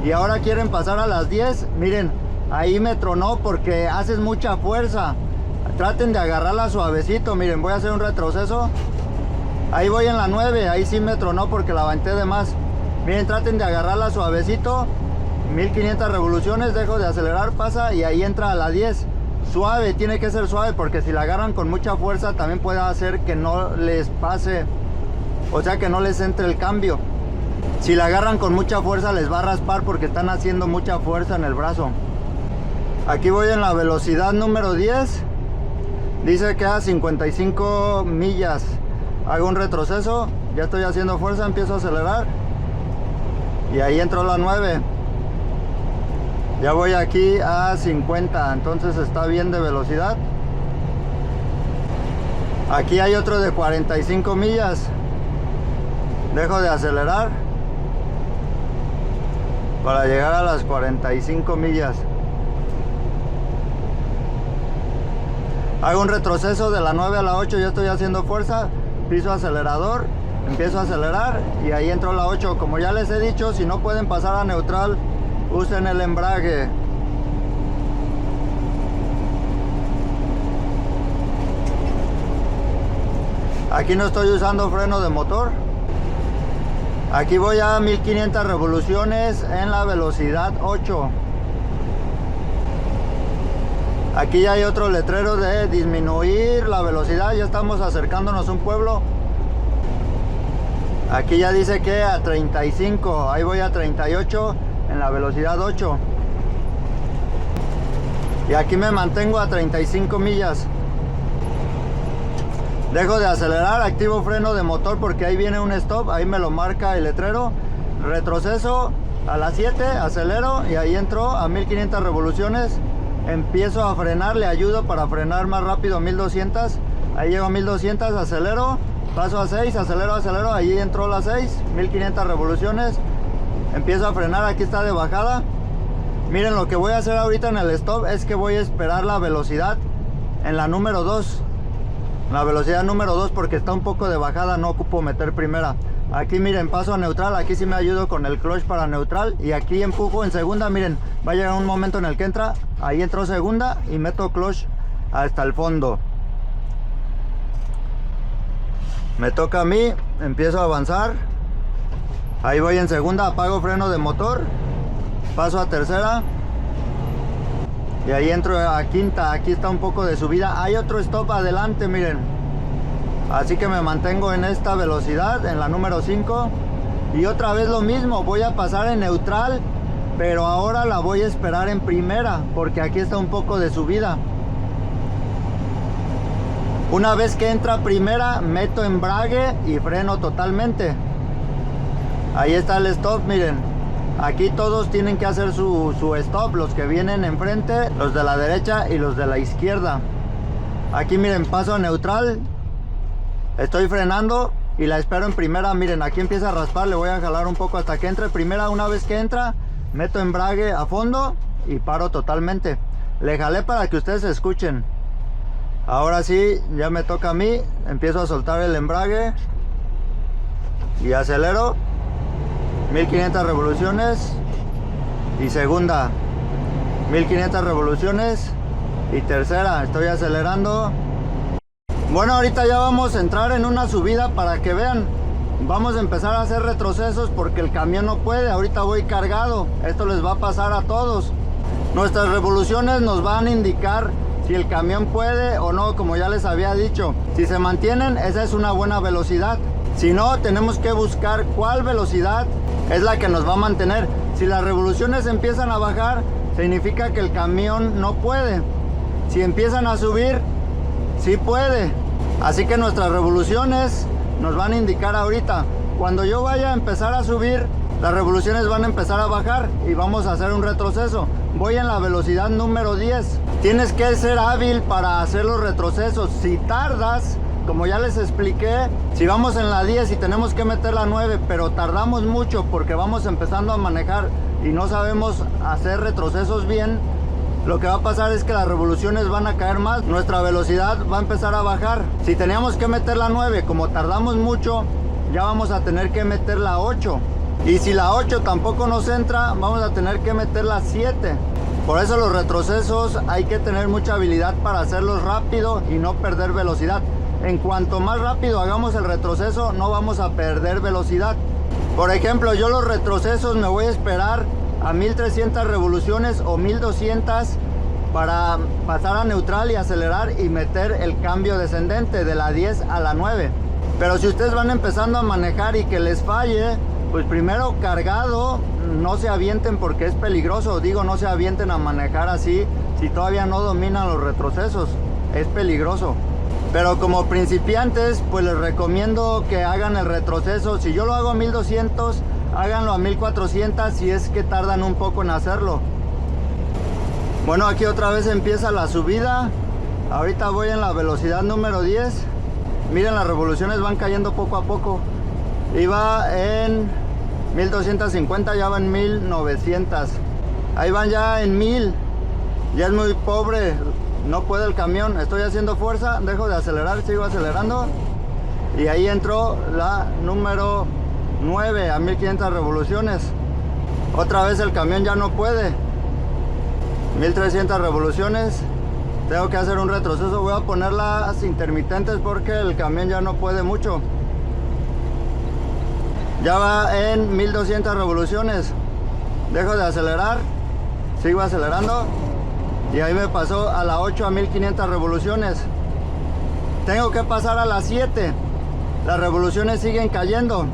y ahora quieren pasar a las 10, miren, ahí me tronó porque haces mucha fuerza. Traten de agarrarla suavecito. Miren, voy a hacer un retroceso. Ahí voy en la 9, ahí sí me tronó porque la aventé de más. Miren, traten de agarrarla suavecito. 1500 revoluciones, dejo de acelerar, pasa y ahí entra a la 10. Suave, tiene que ser suave, porque si la agarran con mucha fuerza también puede hacer que no les pase, o sea, que no les entre el cambio. Si la agarran con mucha fuerza les va a raspar porque están haciendo mucha fuerza en el brazo. Aquí voy en la velocidad número 10. Dice que a 55 millas. Hago un retroceso, ya estoy haciendo fuerza, empiezo a acelerar. Y ahí entró la 9. Ya voy aquí a 50, entonces está bien de velocidad. Aquí hay otro de 45 millas. Dejo de acelerar para llegar a las 45 millas. Hago un retroceso de la 9 a la 8, ya estoy haciendo fuerza. Piso acelerador, empiezo a acelerar y ahí entró la 8. Como ya les he dicho, si no pueden pasar a neutral, usen el embrague. Aquí no estoy usando freno de motor. Aquí voy a 1500 revoluciones en la velocidad 8. Aquí ya hay otro letrero de disminuir la velocidad. Ya estamos acercándonos a un pueblo. Aquí ya dice que a 35. Ahí voy a 38 en la velocidad 8. Y aquí me mantengo a 35 millas. Dejo de acelerar, activo freno de motor porque ahí viene un stop. Ahí me lo marca el letrero. Retroceso a las 7, acelero y ahí entro a 1500 revoluciones. Empiezo a frenar, le ayudo para frenar más rápido a 1200. Ahí llego a 1200, acelero, paso a 6, acelero, ahí entró la 6, 1500 revoluciones. Empiezo a frenar, aquí está de bajada. Miren, lo que voy a hacer ahorita en el stop es que voy a esperar la velocidad en la número 2. La velocidad número 2 porque está un poco de bajada, no ocupo meter primera. Aquí miren, paso a neutral, aquí sí me ayudo con el clutch para neutral. Y aquí empujo en segunda, miren, va a llegar un momento en el que entra. Ahí entró segunda y meto clutch hasta el fondo. Me toca a mí, empiezo a avanzar. Ahí voy en segunda, apago freno de motor. Paso a tercera. Y ahí entro a quinta, aquí está un poco de subida. Hay otro stop adelante, miren. Así que me mantengo en esta velocidad, en la número 5. Y otra vez lo mismo, voy a pasar en neutral, pero ahora la voy a esperar en primera, porque aquí está un poco de subida. Una vez que entra primera, meto embrague y freno totalmente. Ahí está el stop, miren. Aquí todos tienen que hacer su stop, los que vienen enfrente, los de la derecha y los de la izquierda. Aquí miren, paso a neutral. Estoy frenando y la espero en primera. Miren, aquí empieza a raspar, le voy a jalar un poco hasta que entre primera. Una vez que entra, meto embrague a fondo y paro totalmente. Le jalé para que ustedes escuchen. Ahora sí, ya me toca a mí. Empiezo a soltar el embrague y acelero. 1500 revoluciones y segunda, 1500 revoluciones y tercera. Estoy acelerando. Bueno, ahorita ya vamos a entrar en una subida para que vean. Vamos a empezar a hacer retrocesos porque el camión no puede. Ahorita voy cargado. Esto les va a pasar a todos. Nuestras revoluciones nos van a indicar si el camión puede o no, como ya les había dicho. Si se mantienen, esa es una buena velocidad. Si no, tenemos que buscar cuál velocidad es la que nos va a mantener. Si las revoluciones empiezan a bajar, significa que el camión no puede. Si empiezan a subir, sí puede. Así que nuestras revoluciones nos van a indicar ahorita. Cuando yo vaya a empezar a subir, las revoluciones van a empezar a bajar y vamos a hacer un retroceso. Voy en la velocidad número 10. Tienes que ser hábil para hacer los retrocesos. Si tardas, como ya les expliqué, si vamos en la 10 y tenemos que meter la 9, pero tardamos mucho porque vamos empezando a manejar y no sabemos hacer retrocesos bien, lo que va a pasar es que las revoluciones van a caer más, nuestra velocidad va a empezar a bajar. Si teníamos que meter la 9, como tardamos mucho, ya vamos a tener que meter la 8. Y si la 8 tampoco nos entra, vamos a tener que meter la 7. Por eso los retrocesos hay que tener mucha habilidad para hacerlos rápido y no perder velocidad. En cuanto más rápido hagamos el retroceso, no vamos a perder velocidad. Por ejemplo, yo los retrocesos me voy a esperar a 1300 revoluciones o 1200 para pasar a neutral y acelerar y meter el cambio descendente de la 10 a la 9. Pero si ustedes van empezando a manejar y que les falle, pues primero cargado, no se avienten porque es peligroso. Digo, no se avienten a manejar así si todavía no dominan los retrocesos, es peligroso. Pero como principiantes, pues les recomiendo que hagan el retroceso. Si yo lo hago a 1200, háganlo a 1400 si es que tardan un poco en hacerlo. Bueno, aquí otra vez empieza la subida. Ahorita voy en la velocidad número 10. Miren, las revoluciones van cayendo poco a poco. Iba en 1250, ya va en 1900. Ahí van ya en 1000. Ya es muy pobre, no puede el camión. Estoy haciendo fuerza, dejo de acelerar, sigo acelerando. Y ahí entró la número 9 a 1500 revoluciones. Otra vez el camión ya no puede. 1300 revoluciones. Tengo que hacer un retroceso. Voy a poner las intermitentes porque el camión ya no puede mucho. Ya va en 1200 revoluciones. Dejo de acelerar, sigo acelerando. Y ahí me pasó a la 8 a 1500 revoluciones. Tengo que pasar a la 7. Las revoluciones siguen cayendo.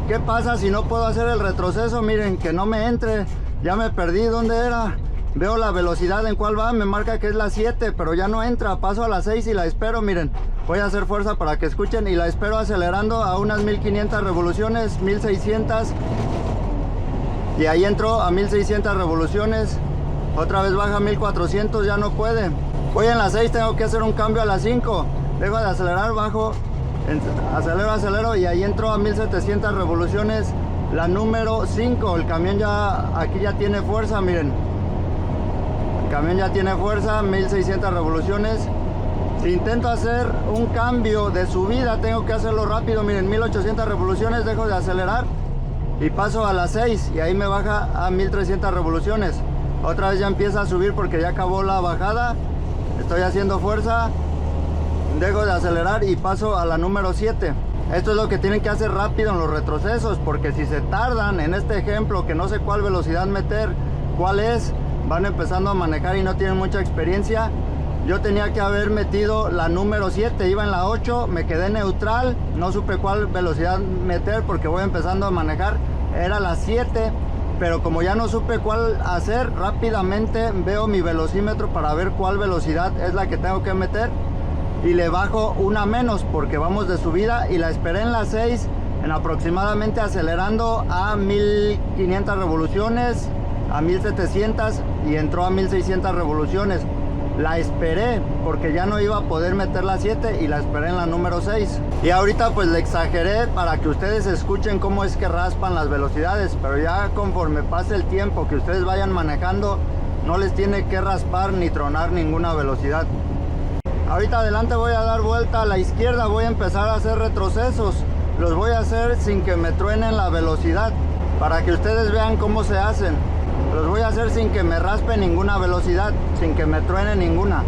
¿Qué pasa si no puedo hacer el retroceso? Miren, que no me entre. Ya me perdí. ¿Dónde era? Veo la velocidad en cuál va. Me marca que es la 7, pero ya no entra. Paso a la 6 y la espero. Miren, voy a hacer fuerza para que escuchen. Y la espero acelerando a unas 1500 revoluciones, 1600. Y ahí entró a 1600 revoluciones. Otra vez baja a 1400, ya no puede. Voy en la 6, tengo que hacer un cambio a la 5. Dejo de acelerar, bajo, acelero y ahí entró a 1700 revoluciones la número 5. El camión ya, aquí ya tiene fuerza, miren. El camión ya tiene fuerza, 1600 revoluciones. Si intento hacer un cambio de subida, tengo que hacerlo rápido, miren, 1800 revoluciones, dejo de acelerar y paso a las 6 y ahí me baja a 1300 revoluciones. Otra vez ya empieza a subir porque ya acabó la bajada. Estoy haciendo fuerza, dejo de acelerar y paso a la número 7. Esto es lo que tienen que hacer rápido en los retrocesos, porque si se tardan en este ejemplo, que no sé cuál velocidad meter, cuál es, van empezando a manejar y no tienen mucha experiencia. Yo tenía que haber metido la número 7, iba en la 8, me quedé neutral, no supe cuál velocidad meter porque voy empezando a manejar, era la 7. Pero como ya no supe cuál hacer, rápidamente veo mi velocímetro para ver cuál velocidad es la que tengo que meter y le bajo una menos porque vamos de subida y la esperé en la 6, en aproximadamente acelerando a 1500 revoluciones, a 1700 y entró a 1600 revoluciones. La esperé porque ya no iba a poder meter la 7 y la esperé en la número 6. Y ahorita pues le exageré para que ustedes escuchen cómo es que raspan las velocidades, pero ya conforme pase el tiempo que ustedes vayan manejando, no les tiene que raspar ni tronar ninguna velocidad. Ahorita adelante voy a dar vuelta a la izquierda, voy a empezar a hacer retrocesos. Los voy a hacer sin que me truenen la velocidad, para que ustedes vean cómo se hacen. Los voy a hacer sin que me raspe ninguna velocidad, sin que me truene ninguna.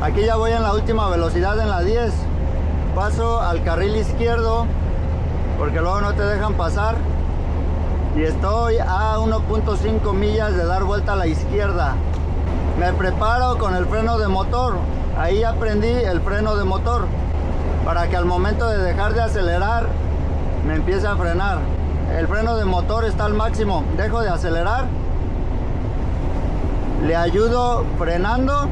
Aquí ya voy en la última velocidad, en la 10. Paso al carril izquierdo, porque luego no te dejan pasar. Y estoy a 1.5 millas de dar vuelta a la izquierda. Me preparo con el freno de motor. Ahí aprendí el freno de motor, para que al momento de dejar de acelerar, me empiece a frenar. el freno de motor está al máximo, dejo de acelerar, le ayudo frenando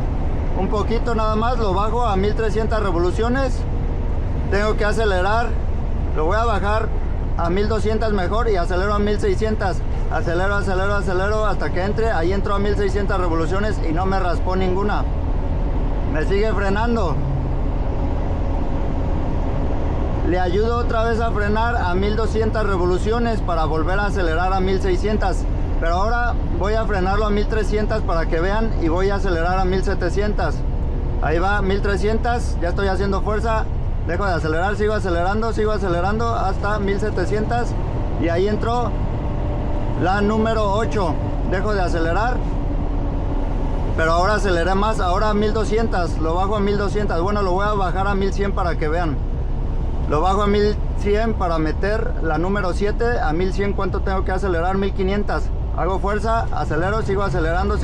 un poquito nada más, lo bajo a 1300 revoluciones, tengo que acelerar, lo voy a bajar a 1200 mejor y acelero a 1600, acelero hasta que entre, ahí entro a 1600 revoluciones y no me raspó ninguna, me sigue frenando, le ayudo otra vez a frenar a 1200 revoluciones para volver a acelerar a 1600, pero ahora voy a frenarlo a 1300 para que vean y voy a acelerar a 1700, ahí va 1300, ya estoy haciendo fuerza, dejo de acelerar, sigo acelerando hasta 1700 y ahí entró la número 8, dejo de acelerar, pero ahora aceleré más, ahora a 1200, lo bajo a 1200, bueno, lo voy a bajar a 1100 para que vean, lo bajo a 1100 para meter la número 7, a 1100 ¿cuánto tengo que acelerar? 1500, hago fuerza, acelero, sigo acelerando,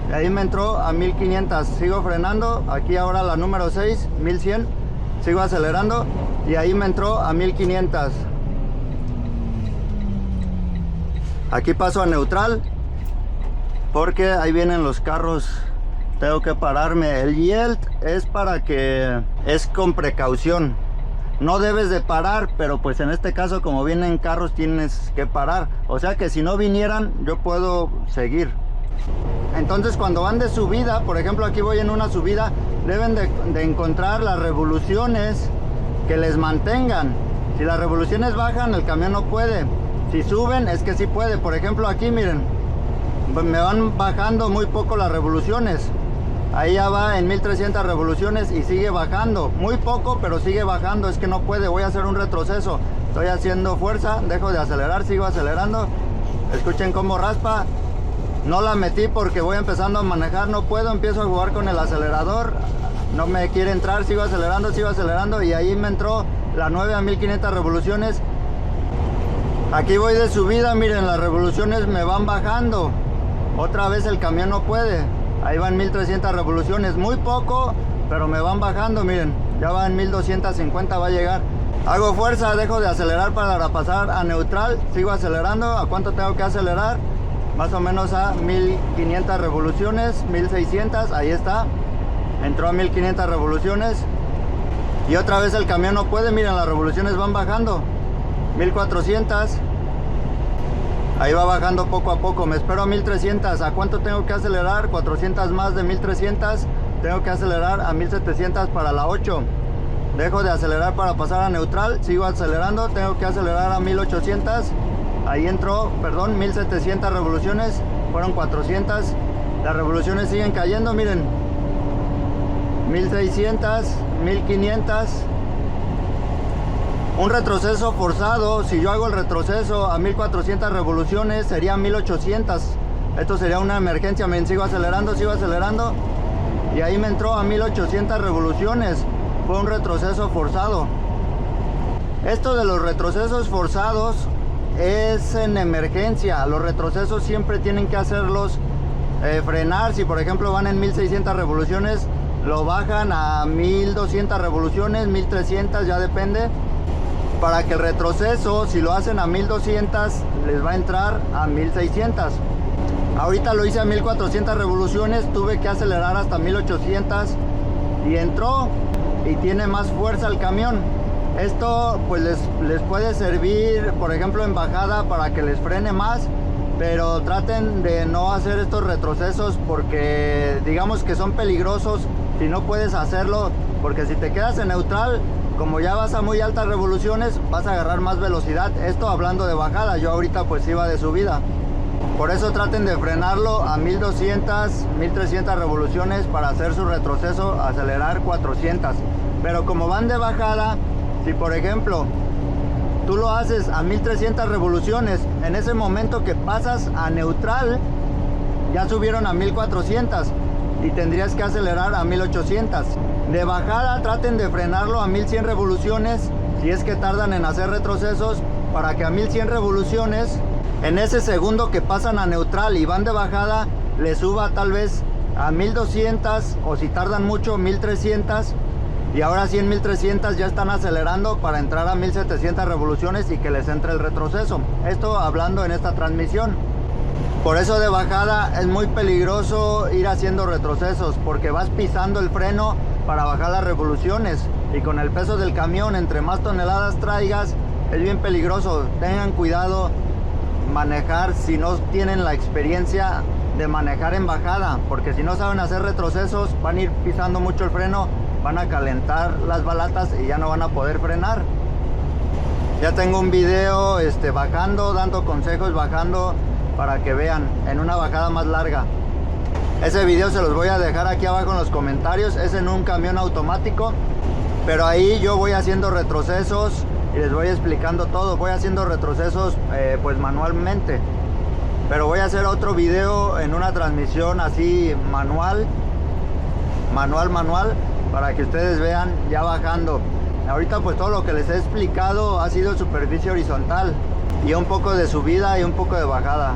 y ahí me entró a 1500, sigo frenando, aquí ahora la número 6, 1100, sigo acelerando y ahí me entró a 1500. Aquí paso a neutral porque ahí vienen los carros, tengo que pararme. El yield es para que es con precaución, no debes de parar, pero pues en este caso como vienen carros tienes que parar, o sea que si no vinieran yo puedo seguir. Entonces cuando van de subida, por ejemplo aquí voy en una subida, deben de encontrar las revoluciones que les mantengan. Si las revoluciones bajan, el camión no puede. Si suben, es que sí puede. Por ejemplo aquí miren, me van bajando muy poco las revoluciones. Ahí ya va en 1300 revoluciones y sigue bajando. Muy poco, pero sigue bajando. Es que no puede, voy a hacer un retroceso. Estoy haciendo fuerza, dejo de acelerar, sigo acelerando. Escuchen cómo raspa. No la metí porque voy empezando a manejar, no puedo, empiezo a jugar con el acelerador, no me quiere entrar, sigo acelerando y ahí me entró la 9 a 1500 revoluciones. Aquí voy de subida, miren, las revoluciones me van bajando, otra vez el camión no puede, ahí van 1300 revoluciones, muy poco, pero me van bajando, miren, ya va en 1250, va a llegar. Hago fuerza, dejo de acelerar para pasar a neutral, sigo acelerando. ¿A cuánto tengo que acelerar? Más o menos a 1500 revoluciones, 1600, ahí está, entró a 1500 revoluciones y otra vez el camión no puede, miren, las revoluciones van bajando, 1400, ahí va bajando poco a poco, me espero a 1300, ¿a cuánto tengo que acelerar? 400 más de 1300, tengo que acelerar a 1700 para la 8, dejo de acelerar para pasar a neutral, sigo acelerando, tengo que acelerar a 1800, ahí entró, perdón, 1700 revoluciones, fueron 400, las revoluciones siguen cayendo, miren, 1600, 1500, un retroceso forzado, si yo hago el retroceso a 1400 revoluciones sería 1800, esto sería una emergencia, me sigo acelerando y ahí me entró a 1800 revoluciones, fue un retroceso forzado. Esto de los retrocesos forzados es en emergencia, los retrocesos siempre tienen que hacerlos frenar. Si por ejemplo van en 1600 revoluciones, lo bajan a 1200 revoluciones, 1300, ya depende, para que el retroceso, si lo hacen a 1200, les va a entrar a 1600. Ahorita lo hice a 1400 revoluciones, tuve que acelerar hasta 1800 y entró y tiene más fuerza el camión. Esto pues les puede servir, por ejemplo, en bajada para que les frene más, pero traten de no hacer estos retrocesos porque digamos que son peligrosos si no puedes hacerlo, porque si te quedas en neutral, como ya vas a muy altas revoluciones, vas a agarrar más velocidad. Esto hablando de bajada, yo ahorita pues iba de subida. Por eso traten de frenarlo a 1200, 1300 revoluciones para hacer su retroceso, acelerar 400. Pero como van de bajada, si por ejemplo tú lo haces a 1300 revoluciones, en ese momento que pasas a neutral, ya subieron a 1400 y tendrías que acelerar a 1800. De bajada traten de frenarlo a 1100 revoluciones, si es que tardan en hacer retrocesos, para que a 1100 revoluciones, en ese segundo que pasan a neutral y van de bajada, le suba tal vez a 1200, o si tardan mucho 1300, Y ahora sí en 1300 ya están acelerando para entrar a 1700 revoluciones y que les entre el retroceso. Esto hablando en esta transmisión. Por eso de bajada es muy peligroso ir haciendo retrocesos, porque vas pisando el freno para bajar las revoluciones. Y con el peso del camión, entre más toneladas traigas, es bien peligroso. Tengan cuidado manejar si no tienen la experiencia de manejar en bajada, porque si no saben hacer retrocesos, van a ir pisando mucho el freno, van a calentar las balatas y ya no van a poder frenar. Ya tengo un video bajando, dando consejos bajando, para que vean en una bajada más larga. Ese video se los voy a dejar aquí abajo en los comentarios. Es en un camión automático, pero ahí yo voy haciendo retrocesos y les voy explicando todo. Voy haciendo retrocesos pues manualmente, pero voy a hacer otro video en una transmisión así manual, para que ustedes vean ya bajando. Ahorita pues todo lo que les he explicado ha sido superficie horizontal y un poco de subida y un poco de bajada.